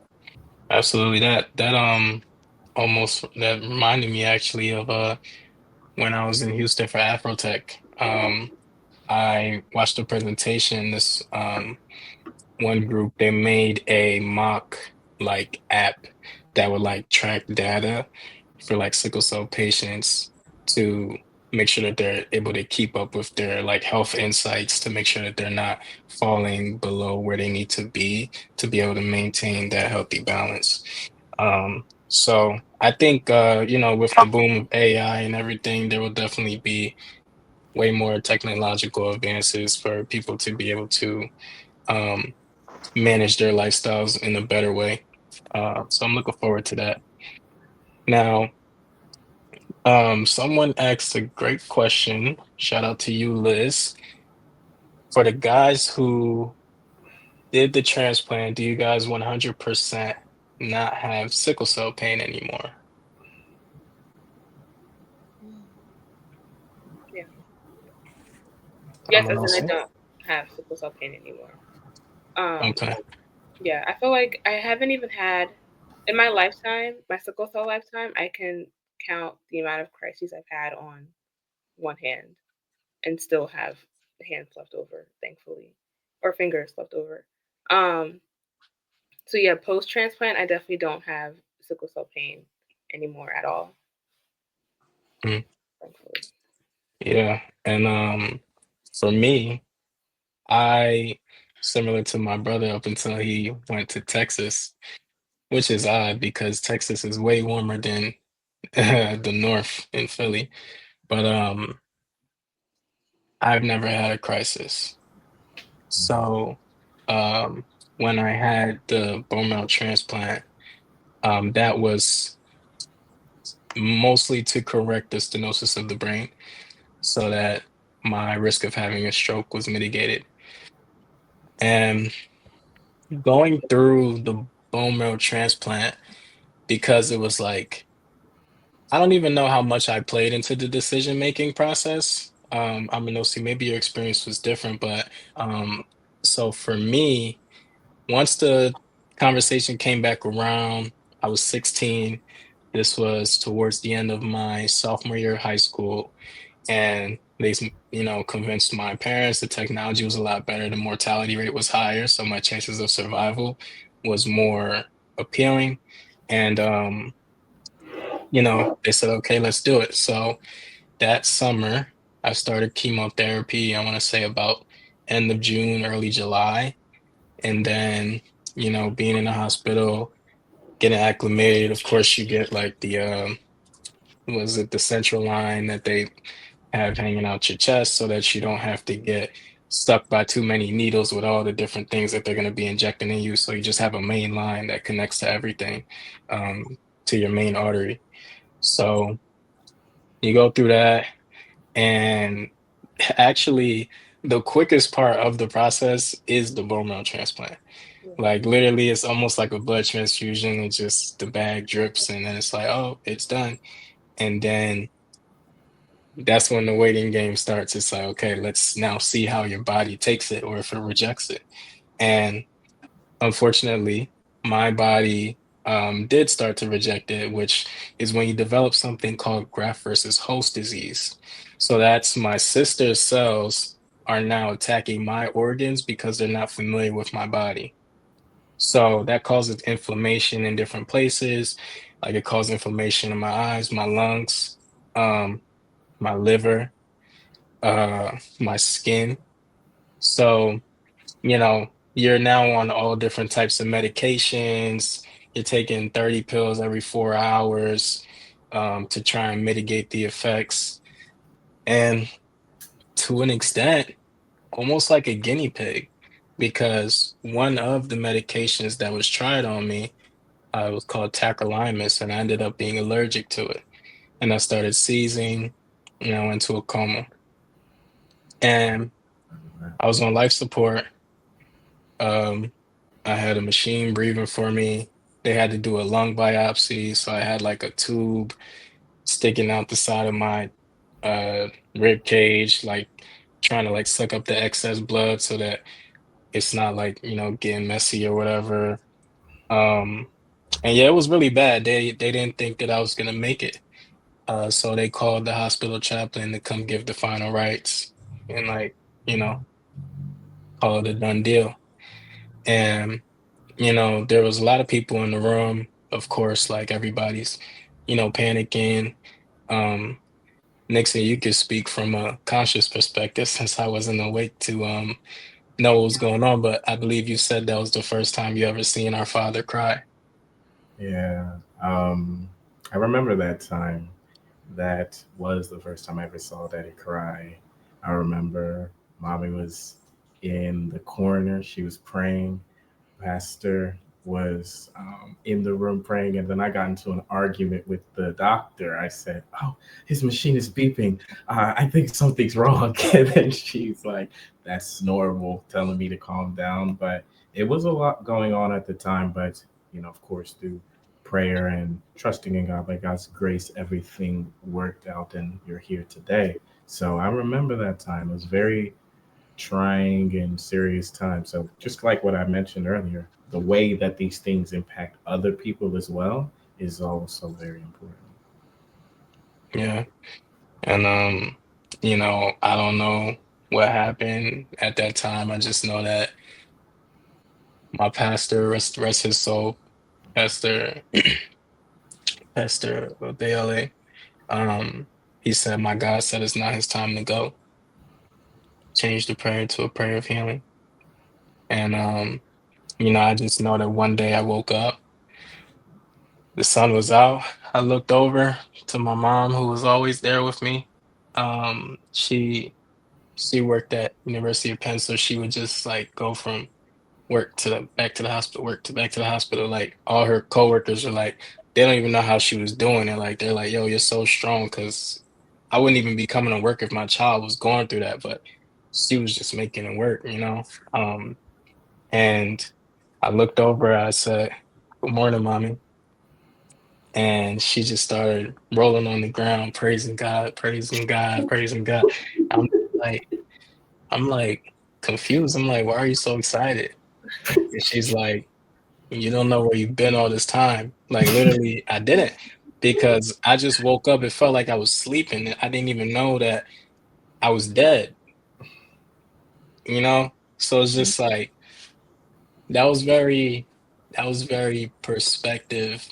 absolutely. That almost that reminded me actually of when I was in Houston for Afrotech. I watched a presentation. This one group they made a mock like app that would like track data for like sickle cell patients to make sure that they're able to keep up with their like health insights to make sure that they're not falling below where they need to be able to maintain that healthy balance. So I think with the boom of AI and everything, there will definitely be way more technological advances for people to be able to um, manage their lifestyles in a better way. So I'm looking forward to that. Now, someone asked a great question. Shout out to you, Liz. For the guys who did the transplant, do you guys 100% not have sickle cell pain anymore? Yeah. Yes, Someone as in I else? don't have sickle cell pain anymore. Um, Okay. yeah, I feel like I haven't even had in my lifetime, my sickle cell lifetime, I can count the amount of crises I've had on one hand and still have hands left over, thankfully, or fingers left over. Um, so yeah, post transplant, I definitely don't have sickle cell pain anymore at all, Mm, thankfully. yeah. And for me, I similar to my brother up until he went to Texas, which is odd because Texas is way warmer than the north in Philly. But I've never had a crisis. So when I had the bone marrow transplant, that was mostly to correct the stenosis of the brain so that my risk of having a stroke was mitigated. And going through the bone marrow transplant, because it was like, I don't even know how much I played into the decision making process. I mean, see, maybe your experience was different, but so for me, once the conversation came back around, I was 16. This was towards the end of my sophomore year of high school, and they, convinced my parents the technology was a lot better, the mortality rate was higher, so my chances of survival was more appealing. And they said, okay, let's do it. So that summer, I started chemotherapy, I want to say about end of June, early July. And then, being in the hospital, getting acclimated, of course, you get like was it the central line that they have hanging out your chest so that you don't have to get stuck by too many needles with all the different things that they're going to be injecting in you. So you just have a main line that connects to everything, um, to your main artery. So you go through that, and actually, the quickest part of the process is the bone marrow transplant. Yeah. Like literally, it's almost like a blood transfusion. It's just the bag drips, and then it's like, oh, it's done. And then that's when the waiting game starts. It's like, okay, let's now see how your body takes it or if it rejects it. And unfortunately, my body did start to reject it, which is when you develop something called graft versus host disease. So that's my sister's cells are now attacking my organs because they're not familiar with my body. So that causes inflammation in different places. Like it causes inflammation in my eyes, my lungs, um, my liver, my skin. So, you're now on all different types of medications. You're taking 30 pills every 4 hours to try and mitigate the effects. And to an extent, almost like a guinea pig, because one of the medications that was tried on me was called tacrolimus, and I ended up being allergic to it. And I started seizing, into a coma. And I was on life support. Um, I had a machine breathing for me. They had to do a lung biopsy, so I had like a tube sticking out the side of my uh rib cage, like trying to like suck up the excess blood so that it's not like, getting messy or whatever. Um, and yeah, it was really bad. They didn't think that I was gonna make it. So they called the hospital chaplain to come give the final rites and like, you know, call it a done deal. And there was a lot of people in the room, of course, like everybody's, panicking. Um, Nixon, you could speak from a conscious perspective since I wasn't awake to know what was going on, but I believe you said that was the first time you ever seen our father cry. Yeah. I remember that time. That was the first time I ever saw Daddy cry. I remember mommy was in the corner. She was praying. Pastor was in the room praying, and then I got into an argument with the doctor. I said, "Oh, his machine is beeping. I think something's wrong." And then she's like, "That's normal," telling me to calm down. But it was a lot going on at the time. But of course, through prayer and trusting in God, by God's grace, everything worked out, and you're here today. So I remember that time. It was very trying and serious time. So just like what I mentioned earlier, the way that these things impact other people as well is also very important. Yeah. And I don't know what happened at that time. I just know that my pastor, rest his soul, Pastor Pastor Bailey, he said, "My God said it's not his time to go." Changed the prayer to a prayer of healing. And I just know that one day I woke up, the sun was out. I looked over to my mom, who was always there with me. She worked at University of Penn, so she would just like go from work to back to the hospital, work to back to the hospital. Like all her coworkers are like, they don't even know how she was doing it. Like they're like, "Yo, you're so strong." Because I wouldn't even be coming to work if my child was going through that, but she was just making it work. And I looked over, I said, "Good morning, mommy." And she just started rolling on the ground, praising God, praising God, praising God. I'm like, I'm like confused. I'm like, "Why are you so excited?" And she's like, "You don't know where you've been all this time." Like literally, I didn't, because I just woke up. It felt like I was sleeping. I didn't even know that I was dead, you know? So it's just like that was very that was very perspective.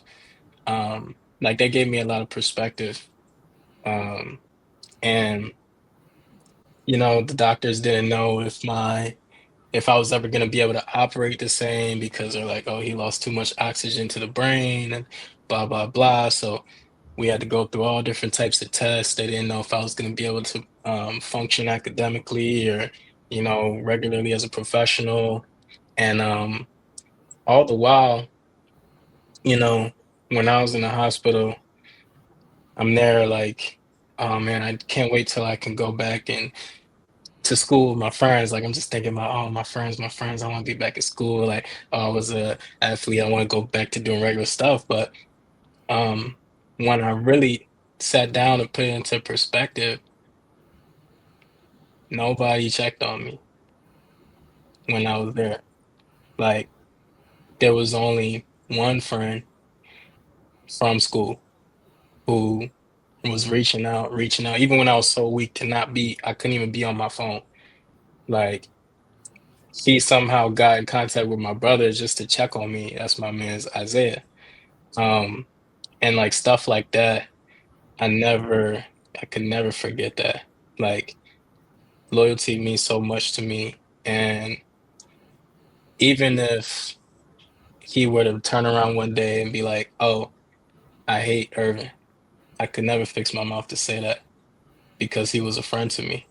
Like that gave me a lot of perspective. Um, and the doctors didn't know if I was ever going to be able to operate the same, because they're like, "Oh, he lost too much oxygen to the brain and blah blah blah." So we had to go through all different types of tests. They didn't know if I was going to be able to function academically or regularly as a professional. And all the while, you know, when I was in the hospital, I'm there like, "Oh man, I can't wait till I can go back and to school with my friends." Like I'm just thinking about, oh, my friends, I want to be back at school. Like, oh, I was a athlete, I want to go back to doing regular stuff. But um when I really sat down and put it into perspective, nobody checked on me when I was there. Like there was only one friend from school who was reaching out, even when I was so weak to not be, I couldn't even be on my phone. Like he somehow got in contact with my brother just to check on me. That's my man's Isaiah. Um, and like stuff like that, I could never forget that. Like loyalty means so much to me. And even if he were to turn around one day and be like, "Oh, I hate Irvin," I could never fix my mouth to say that, because he was a friend to me.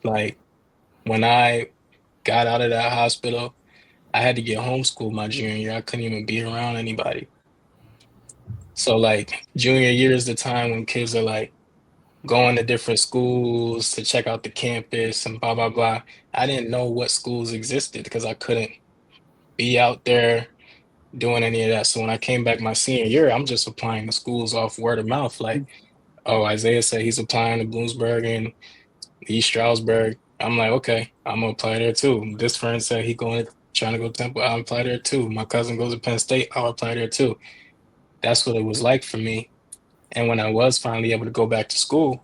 Like when I got out of that hospital, I had to get homeschooled my junior year. I couldn't even be around anybody. So like junior year is the time when kids are like going to different schools to check out the campus and blah blah blah. I didn't know what schools existed because I couldn't be out there doing any of that. So when I came back my senior year, I'm just applying to schools off word of mouth. Like, oh, Isaiah said he's applying to Bloomsburg and East Stroudsburg. I'm like, okay, I'm gonna apply there too. This friend said he going trying to go to Temple. I'll apply there too. My cousin goes to Penn State. I'll apply there too. That's what it was like for me. And when I was finally able to go back to school,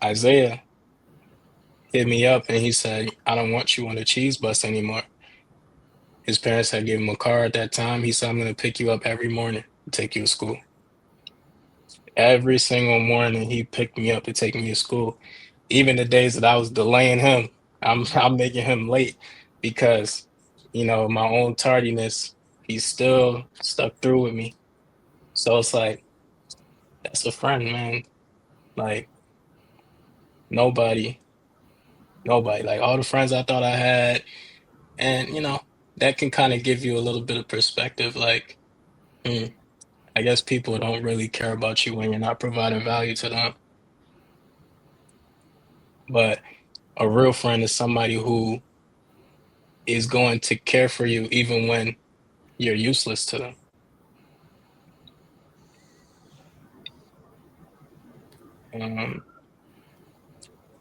Isaiah hit me up and he said, "I don't want you on the cheese bus anymore." His parents had given him a car at that time. He said, "I'm going to pick you up every morning and take you to school." Every single morning, he picked me up to take me to school. Even the days that I was delaying him, I'm making him late because, my own tardiness, he still stuck through with me. So it's like, that's a friend, man. Like, nobody, nobody. Like, all the friends I thought I had, and, that can kind of give you a little bit of perspective. Like, hmm, I guess people don't really care about you when you're not providing value to them. But a real friend is somebody who is going to care for you even when you're useless to them. Um,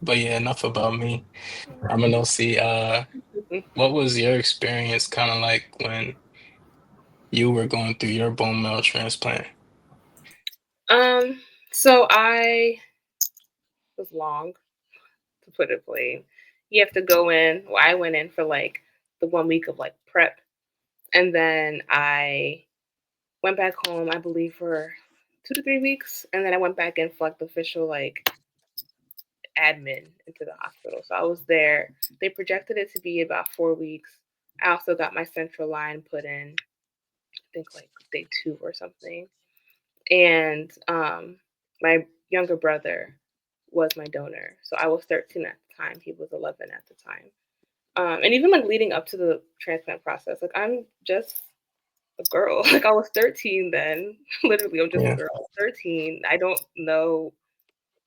but yeah, enough about me. I'm gonna see. What was your experience kind of like when you were going through your bone marrow transplant? Um, so I was long, to put it plain. You have to go in. Well, I went in for like the 1 week of like prep, and then I went back home, I believe, for 2 to 3 weeks, and then I went back in for like the official like admin into the hospital. So I was there. They projected it to be about 4 weeks. I also got my central line put in, I think like day 2 or something. And my younger brother was my donor. So I was 13 at the time. He was 11 at the time. And even like leading up to the transplant process, like I'm just a girl. Like I was 13 then. Literally, I'm just a Yeah. girl. 13. I don't know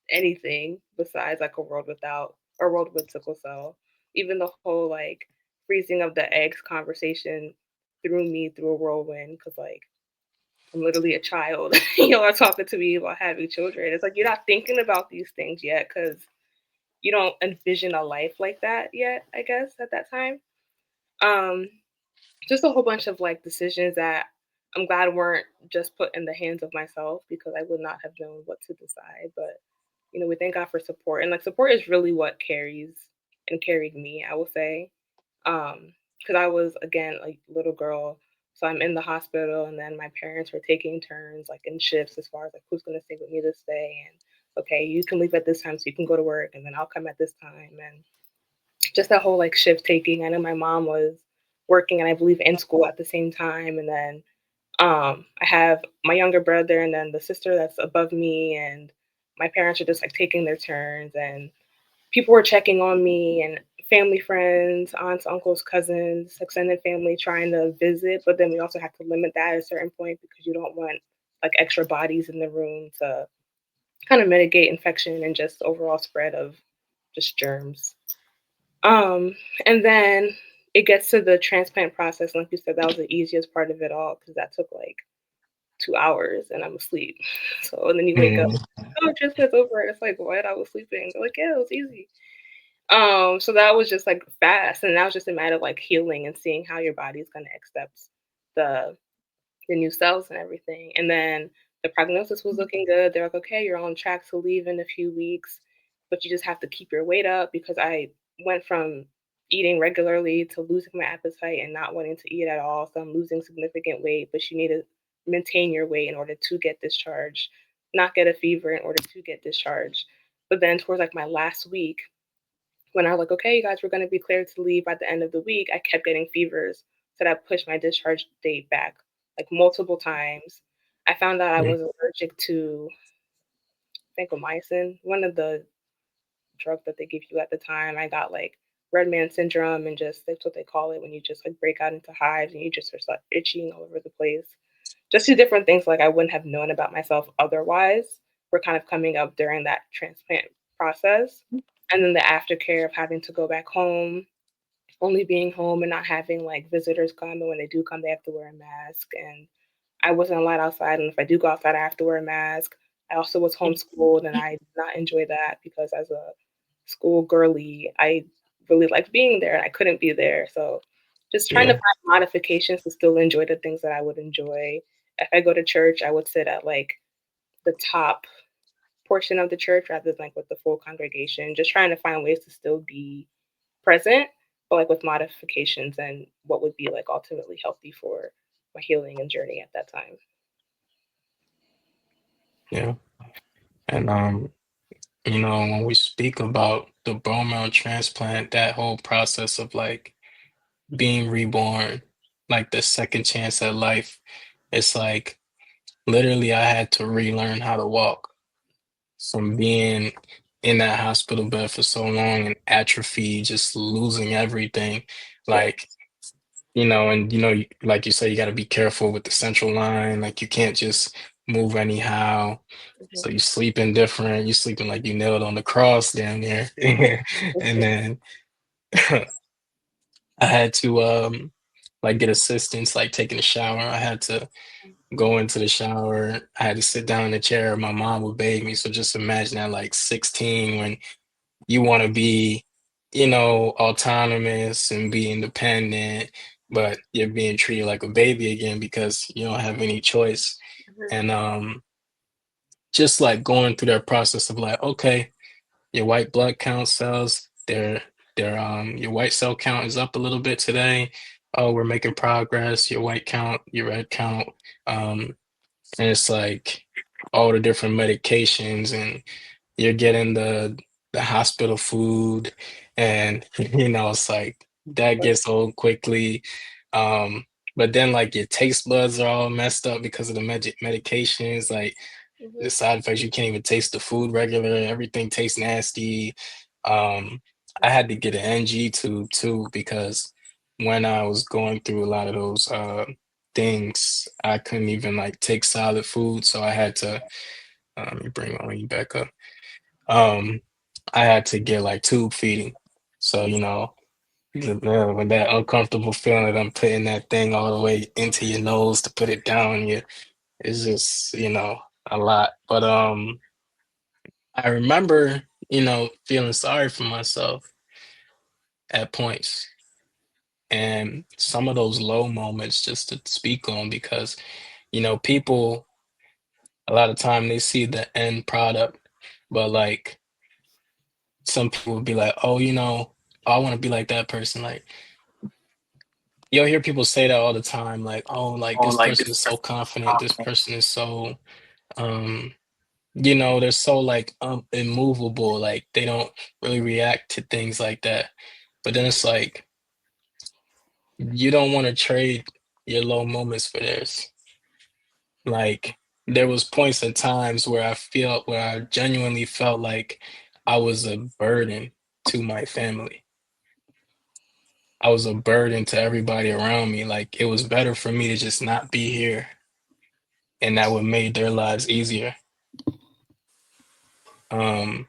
anything besides like a world with sickle cell. Even the whole like freezing of the eggs conversation threw me through a whirlwind because like I'm literally a child. Y'all are talking to me about having children. It's like you're not thinking about these things yet because you don't envision a life like that yet, I guess, at that time. Um, just a whole bunch of like decisions that I'm glad weren't just put in the hands of myself because I would not have known what to decide. But we thank God for support, and like support is really what carries and carried me, I will say. Because I was again like little girl, so I'm in the hospital, and then my parents were taking turns like in shifts as far as like who's gonna stay with me this day, and okay, you can leave at this time so you can go to work, and then I'll come at this time, and just that whole like shift taking. I know my mom was working and I believe in school at the same time, and then I have my younger brother and then the sister that's above me, and my parents are just like taking their turns, and people were checking on me, and family, friends, aunts, uncles, cousins, extended family trying to visit, but then we also have to limit that at a certain point because you don't want like extra bodies in the room to kind of mitigate infection and just overall spread of just germs. Um, and then it gets to the transplant process. Like you said, that was the easiest part of it all because that took like 2 hours and I'm asleep. So and then you wake up, Mm, oh, transplant's over. It's like, what? I was sleeping. They're like, yeah, it was easy. So that was just like fast, and that was just a matter of like healing and seeing how your body's gonna accept the the new cells and everything. And then the prognosis was looking good. They're like, okay, you're on track to leave in a few weeks, but you just have to keep your weight up because I went from eating regularly to losing my appetite and not wanting to eat at all. So I'm losing significant weight, but you need to maintain your weight in order to get discharged, not get a fever in order to get discharged. But then towards like my last week, when I was like, okay, you guys, we're going to be cleared to leave by the end of the week, I kept getting fevers. So that pushed my discharge date back like multiple times. I found out I mm, was allergic to vancomycin, one of the drugs that they give you at the time. I got like red man syndrome and just that's what they call it when you just like break out into hives and you just are like itching all over the place. Just two different things like I wouldn't have known about myself otherwise were kind of coming up during that transplant process. And then the aftercare of having to go back home, only being home and not having like visitors come. And when they do come, they have to wear a mask. And I wasn't allowed outside. And if I do go outside, I have to wear a mask. I also was homeschooled and I did not enjoy that because as a school girly, I really liked being there and I couldn't be there. So just trying to yeah. find modifications to still enjoy the things that I would enjoy. If I go to church, I would sit at like the top portion of the church rather than like with the full congregation, just trying to find ways to still be present, but like with modifications and what would be like ultimately healthy for my healing and journey at that time. Yeah. And when we speak about the bone marrow transplant, that whole process of like being reborn, like the second chance at life, it's like literally I had to relearn how to walk from being in that hospital bed for so long and atrophy, just losing everything. Yeah. Like, and like you say, you got to be careful with the central line. Like, you can't just move anyhow. So Mhm. you sleeping different. You sleeping like you nailed on the cross down there. And then I had to like get assistance, like taking a shower. I had to go into the shower. I had to sit down in a chair. My mom would bathe me. So just imagine at like 16 when you want to be, autonomous and be independent, but you're being treated like a baby again because you don't have any choice. Mhm. And just like going through that process of like, okay, your white blood count cells, your white cell count is up a little bit today. Oh, we're making progress. Your white count, your red count. Um, and it's like all the different medications and you're getting the hospital food and it's like that gets old quickly. Um, but then like your taste buds are all messed up because of the medications, like the Mhm. side effects, you can't even taste the food regular, everything tastes nasty. Um, I had to get an NG tube too because when I was going through a lot of those things, I couldn't even like take solid food, so I had to let me bring my link back up. Um, I had to get like tube feeding. So, when that uncomfortable feeling that I'm putting that thing all the way into your nose to put it down you, it's just, a lot. But I remember, feeling sorry for myself at points. And some of those low moments just to speak on because, people a lot of time they see the end product, but like some people would be like, oh, I want to be like that person. Like you'll hear people say that all the time, like, oh, like Oh, this like person this is so person is confident, this confident. person is so um, they're so like immovable, like they don't really react to things like that. But then it's like you don't want to trade your low moments for theirs. Like there was points and times where I genuinely felt like I was a burden to my family. I was a burden to everybody around me. Like it was better for me to just not be here, and that would made their lives easier. Um,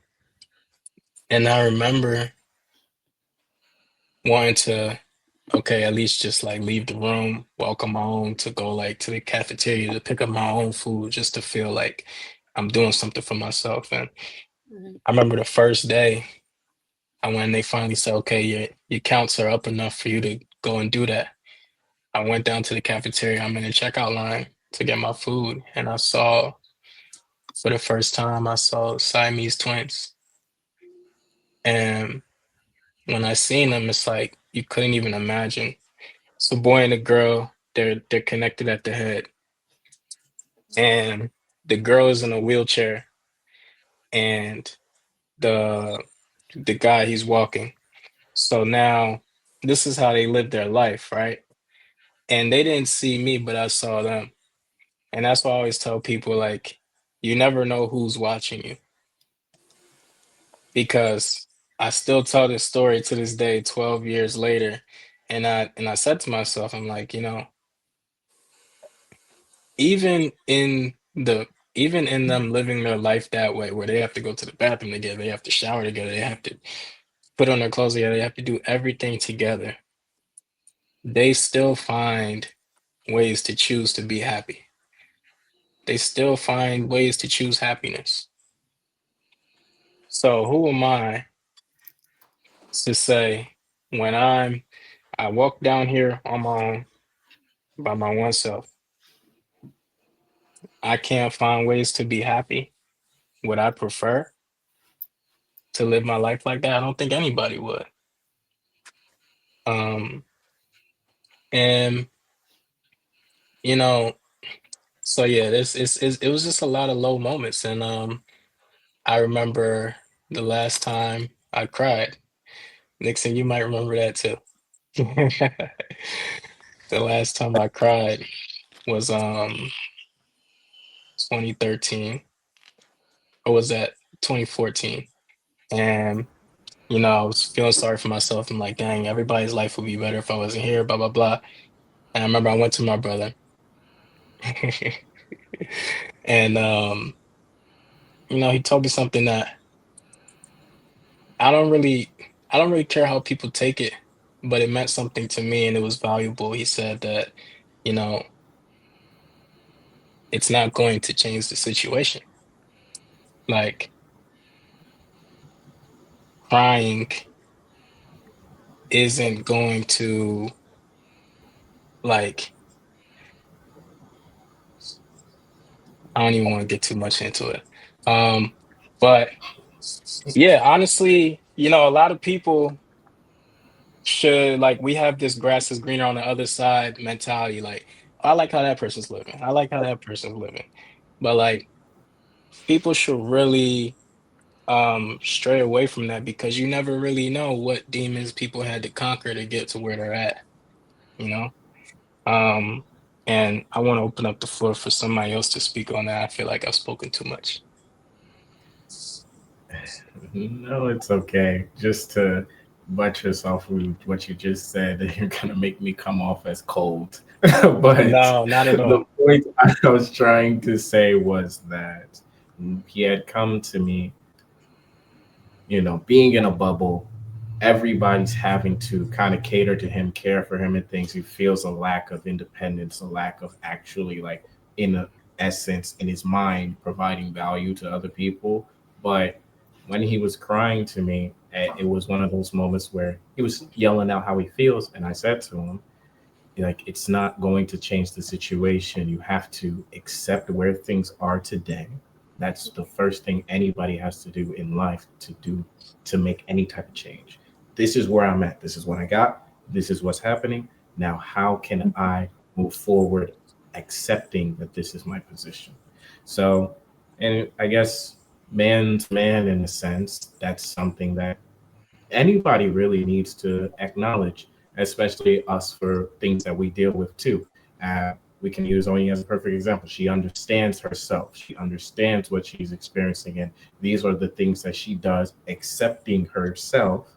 and I remember wanting to, okay, at least just like leave the room, walk on my own to go like to the cafeteria to pick up my own food, just to feel like I'm doing something for myself. And Mhm. I remember the first day, and when they finally said, okay, your counts are up enough for you to go and do that. I went down to the cafeteria. I'm in the checkout line to get my food, and I saw for the first time I saw Siamese twins. And when I seen them, it's like you couldn't even imagine. It's a boy and a girl. They're connected at the head, and the girl is in a wheelchair, and the the guy he's walking. So now this is how they live their life, right? And they didn't see me, but I saw them. And that's why I always tell people like, you never know who's watching you because I still tell this story to this day, 12 years later. And I said to myself, I'm like, even in the even in them living their life that way, where they have to go to the bathroom together, they have to shower together, they have to put on their clothes together, they have to do everything together, they still find ways to choose to be happy. They still find ways to choose happiness. So who am I to say when I walk down here on my own by my one self, I can't find ways to be happy? Would I prefer to live my life like that? I don't think anybody would. Um, and you know, so yeah, it was just a lot of low moments, and I remember the last time I cried. Nixon, you might remember that too. The last time I cried was 2013, or was that 2014? And I was feeling sorry for myself. I'm like, dang, everybody's life would be better if I wasn't here, blah, blah, blah. And I remember I went to my brother and, he told me something that I don't really, I don't really care how people take it, but it meant something to me and it was valuable. He said that, you know, it's not going to change the situation. Like crying isn't going to like I don't even want to get too much into it. Um, but yeah, honestly, a lot of people should like we have this grass is greener on the other side mentality. Like, I like how that person's living. I like how that person's living. But like people should really stray away from that because you never really know what demons people had to conquer to get to where they're at, you know? Um, and I want to open up the floor for somebody else to speak on that. I feel like I've spoken too much. No, it's okay. Just to buttress off of what you just said, you're gonna make me come off as cold. But No, not at the all. point I was trying to say was that he had come to me, being in a bubble, everybody's having to kind of cater to him, care for him, and things. He feels a lack of independence, a lack of actually, like, in a essence, in his mind, providing value to other people. But when he was crying to me, it was one of those moments where he was yelling out how he feels. And I said to him, like, it's not going to change the situation. You have to accept where things are today. That's the first thing anybody has to do in life to make any type of change. This is where I'm at. This is what I got. This is what's happening. Now, how can I move forward accepting that this is my position? So, and I guess man to man, in a sense, that's something that anybody really needs to acknowledge, especially us for things that we deal with too. We can use Oni as a perfect example. She understands herself. She understands what she's experiencing, and these are the things that she does, accepting herself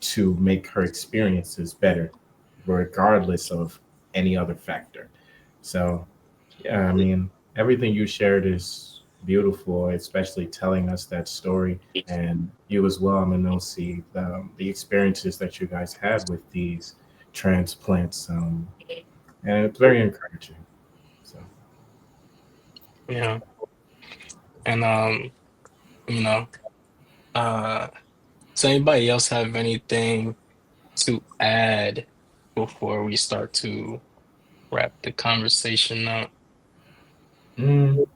to make her experiences better, regardless of any other factor. So yeah, I mean, everything you shared is beautiful, especially telling us that story. And you as well, Minosi, the experiences that you guys had with these transplants. And it's very encouraging. So, Yeah. And you know, uh does anybody else have anything to add before we start to wrap the conversation up? mm,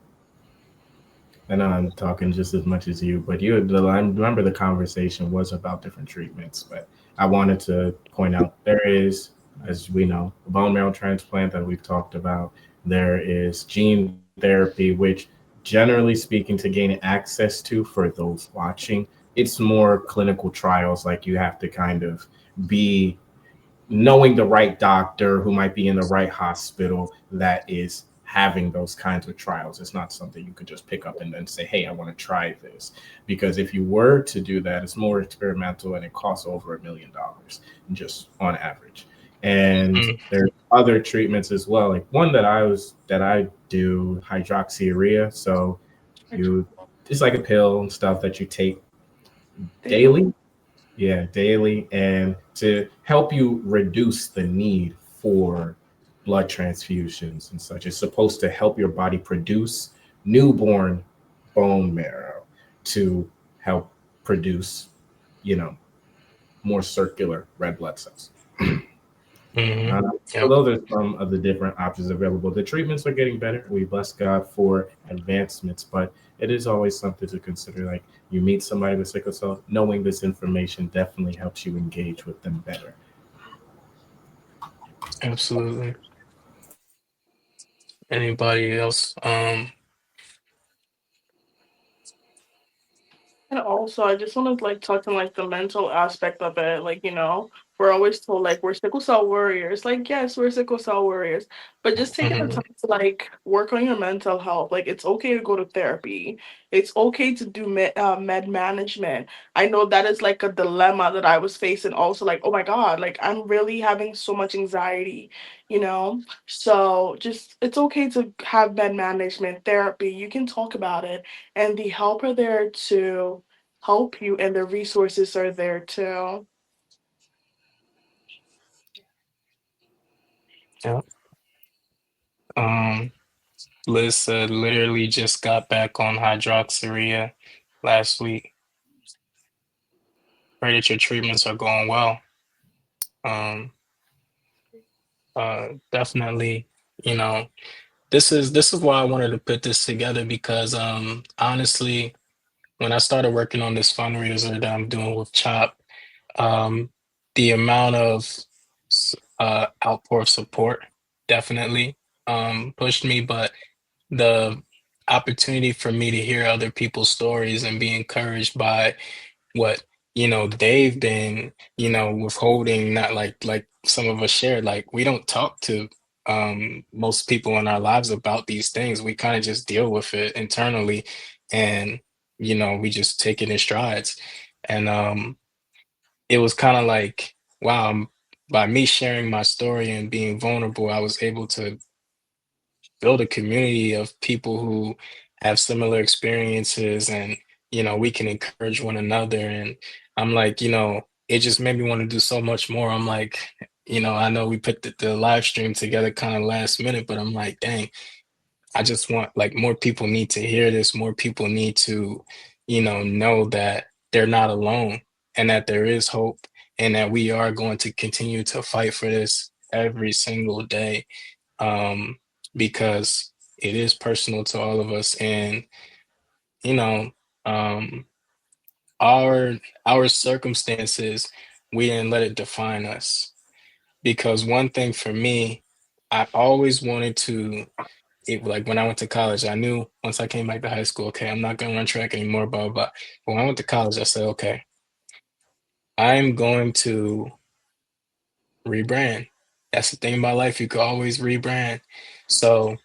I know I'm talking just as much as you, but I remember the conversation was about different treatments. But I wanted to point out there is, as we know, a bone marrow transplant that we've talked about. There is gene therapy, which, generally speaking, to gain access to for those watching, it's more clinical trials. Like, you have to kind of be knowing the right doctor who might be in the right hospital that is having those kinds of trials. It's not something you could just pick up and then say, hey, I want to try this. Because if you were to do that, it's more experimental and it costs over $1 million just on average. And Mm, there's other treatments as well. Like one that I do, hydroxyurea. So you it's like a pill and stuff that you take Daily. daily. Yeah, daily, and to help you reduce the need for blood transfusions and such. It's supposed to help your body produce newborn bone marrow to help produce, you know, more circular red blood cells. hmm So Yep, those are some of the different options available. The treatments are getting better. We bless God for advancements, but it is always something to consider. Like, you meet somebody with sickle cell, knowing this information definitely helps you engage with them better. absolutely. Anybody else? And also, I just want to like touch on like the mental aspect of it. Like, we're always told like we're sickle cell warriors. Like, yes, we're sickle cell warriors, but just taking the Mhm. time to like work on your mental health. Like, it's okay to go to therapy. It's okay to do med management. I know that is like a dilemma that I was facing also, like, oh my God, like I'm really having so much anxiety, you know? So just it's okay to have med management therapy. You can talk about it, and the help are there to help you, and the resources are there too. Yeah. Um, Liz said literally just got back on hydroxyurea last week. Pray that your treatments are going well. Um, Definitely, you know, this is why I wanted to put this together because honestly, when I started working on this fundraiser that I'm doing with CHOP, um, the amount of outpour of support definitely pushed me, but the opportunity for me to hear other people's stories and be encouraged by what they've been withholding, not like some of us shared, like we don't talk to most people in our lives about these things. We kind of just deal with it internally, and we just take it in strides. And it was kind of like, wow, by me sharing my story and being vulnerable, I was able to build a community of people who have similar experiences, and we can encourage one another. And I'm like, it just made me want to do so much more. I'm like, I know we put the live stream together kind of last minute, but I'm like, dang, I just want, like, more people need to hear this. More people need to know that they're not alone, and that there is hope, and that we are going to continue to fight for this every single day, um, because it is personal to all of us. And you know, um, our our circumstances, we didn't let it define us. Because one thing for me, I always wanted to. Like when I went to college, I knew once I came back to high school, okay, I'm not going to run track anymore, blah, blah, blah. But when I went to college, I said, okay, I'm going to rebrand. That's the thing about life. You could always rebrand. So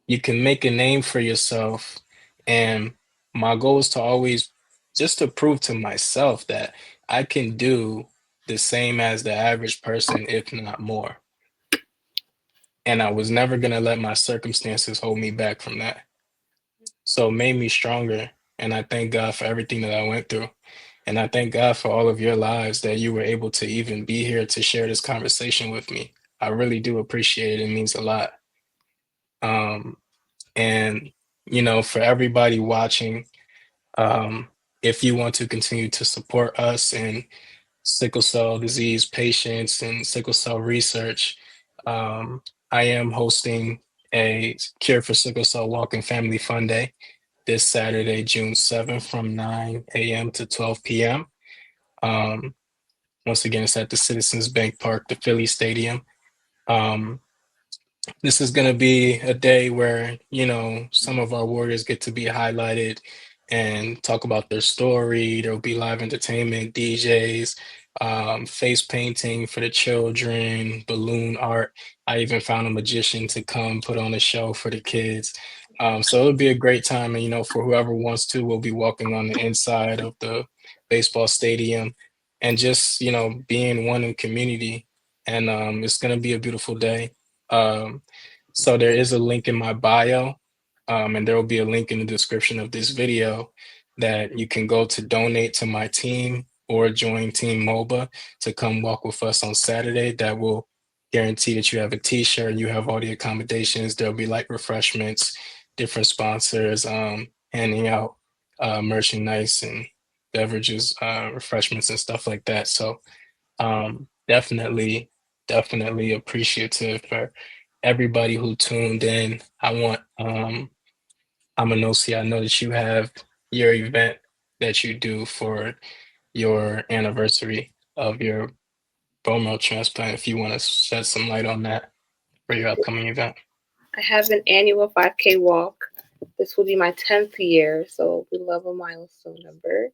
you can make a name for yourself. And my goal is to always just to prove to myself that I can do the same as the average person, if not more. And I was never going to let my circumstances hold me back from that. So it made me stronger. And I thank God for everything that I went through. And I thank God for all of your lives, that you were able to even be here to share this conversation with me. I really do appreciate it. It means a lot. Um, and, for everybody watching, um, if you want to continue to support us and sickle cell disease patients and sickle cell research, um, I am hosting a Cure for Sickle Cell Walk and Family Fun Day this Saturday, June 7th from 9 a.m. to 12 p.m. Um, Once again, it's at the Citizens Bank Park, the Philly Stadium. Um, this is going to be a day where, some of our warriors get to be highlighted and talk about their story. There'll be live entertainment, DJs, face painting for the children, balloon art. I even found a magician to come put on a show for the kids. So it'll be a great time. And, for whoever wants to, we'll be walking on the inside of the baseball stadium and just, being one in community. And it's going to be a beautiful day. Um, so there is a link in my bio, and there will be a link in the description of this video that you can go to donate to my team or join Team Mulbah to come walk with us on Saturday. That will guarantee that you have a t-shirt, you have all the accommodations. There'll be like refreshments, different sponsors handing out merchandise and beverages, refreshments and stuff like that. So definitely appreciative for everybody who tuned in. I want Amanosi, I know that you have your event that you do for your anniversary of your bone marrow transplant. If you want to shed some light on that for your upcoming event. I have an annual 5K walk. This will be my 10th year, so we love a milestone number.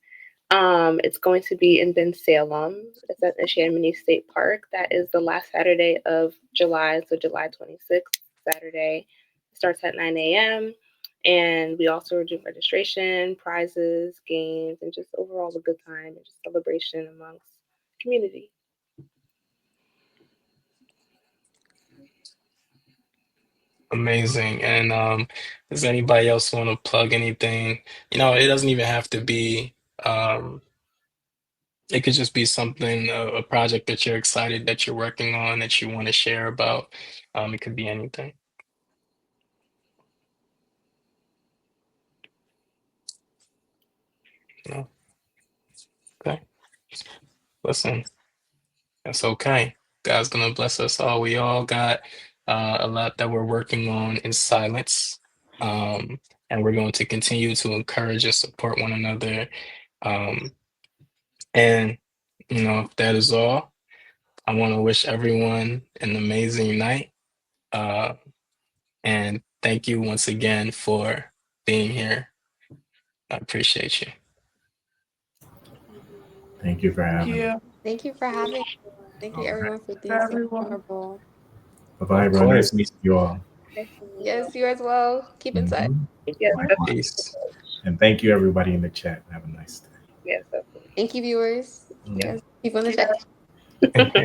It's going to be in Bensalem. It's at the Chamonix State Park. That is the last Saturday of July, so July 26th, Saturday. It starts at 9 a.m. And we also do registration, prizes, games, and just overall a good time and just celebration amongst community. Amazing. And does anybody else want to plug anything? It doesn't even have to be, it could just be something, a project that you're excited that you're working on that you want to share about. It could be anything. No. Okay. Listen, that's okay. God's gonna bless us all. We all got a lot that we're working on in silence. And we're going to continue to encourage and support one another. Um, and if that is all, I want to wish everyone an amazing night. Uh, and thank you once again for being here. I appreciate you. Thank you for Thank having me. you. Thank you for having me. Thank you, All right. everyone, for being so Everyone. vulnerable. Bye-bye, Of everyone. Nice course. meeting you all. Nice to meet you. Yes, you as well. Keep in touch. Mhm. Yes, definitely. Likewise. Peace. And thank you, everybody in the chat. Have a nice day. Yes, definitely. Thank you, viewers. Mhm. Yes, people in the chat. Yes.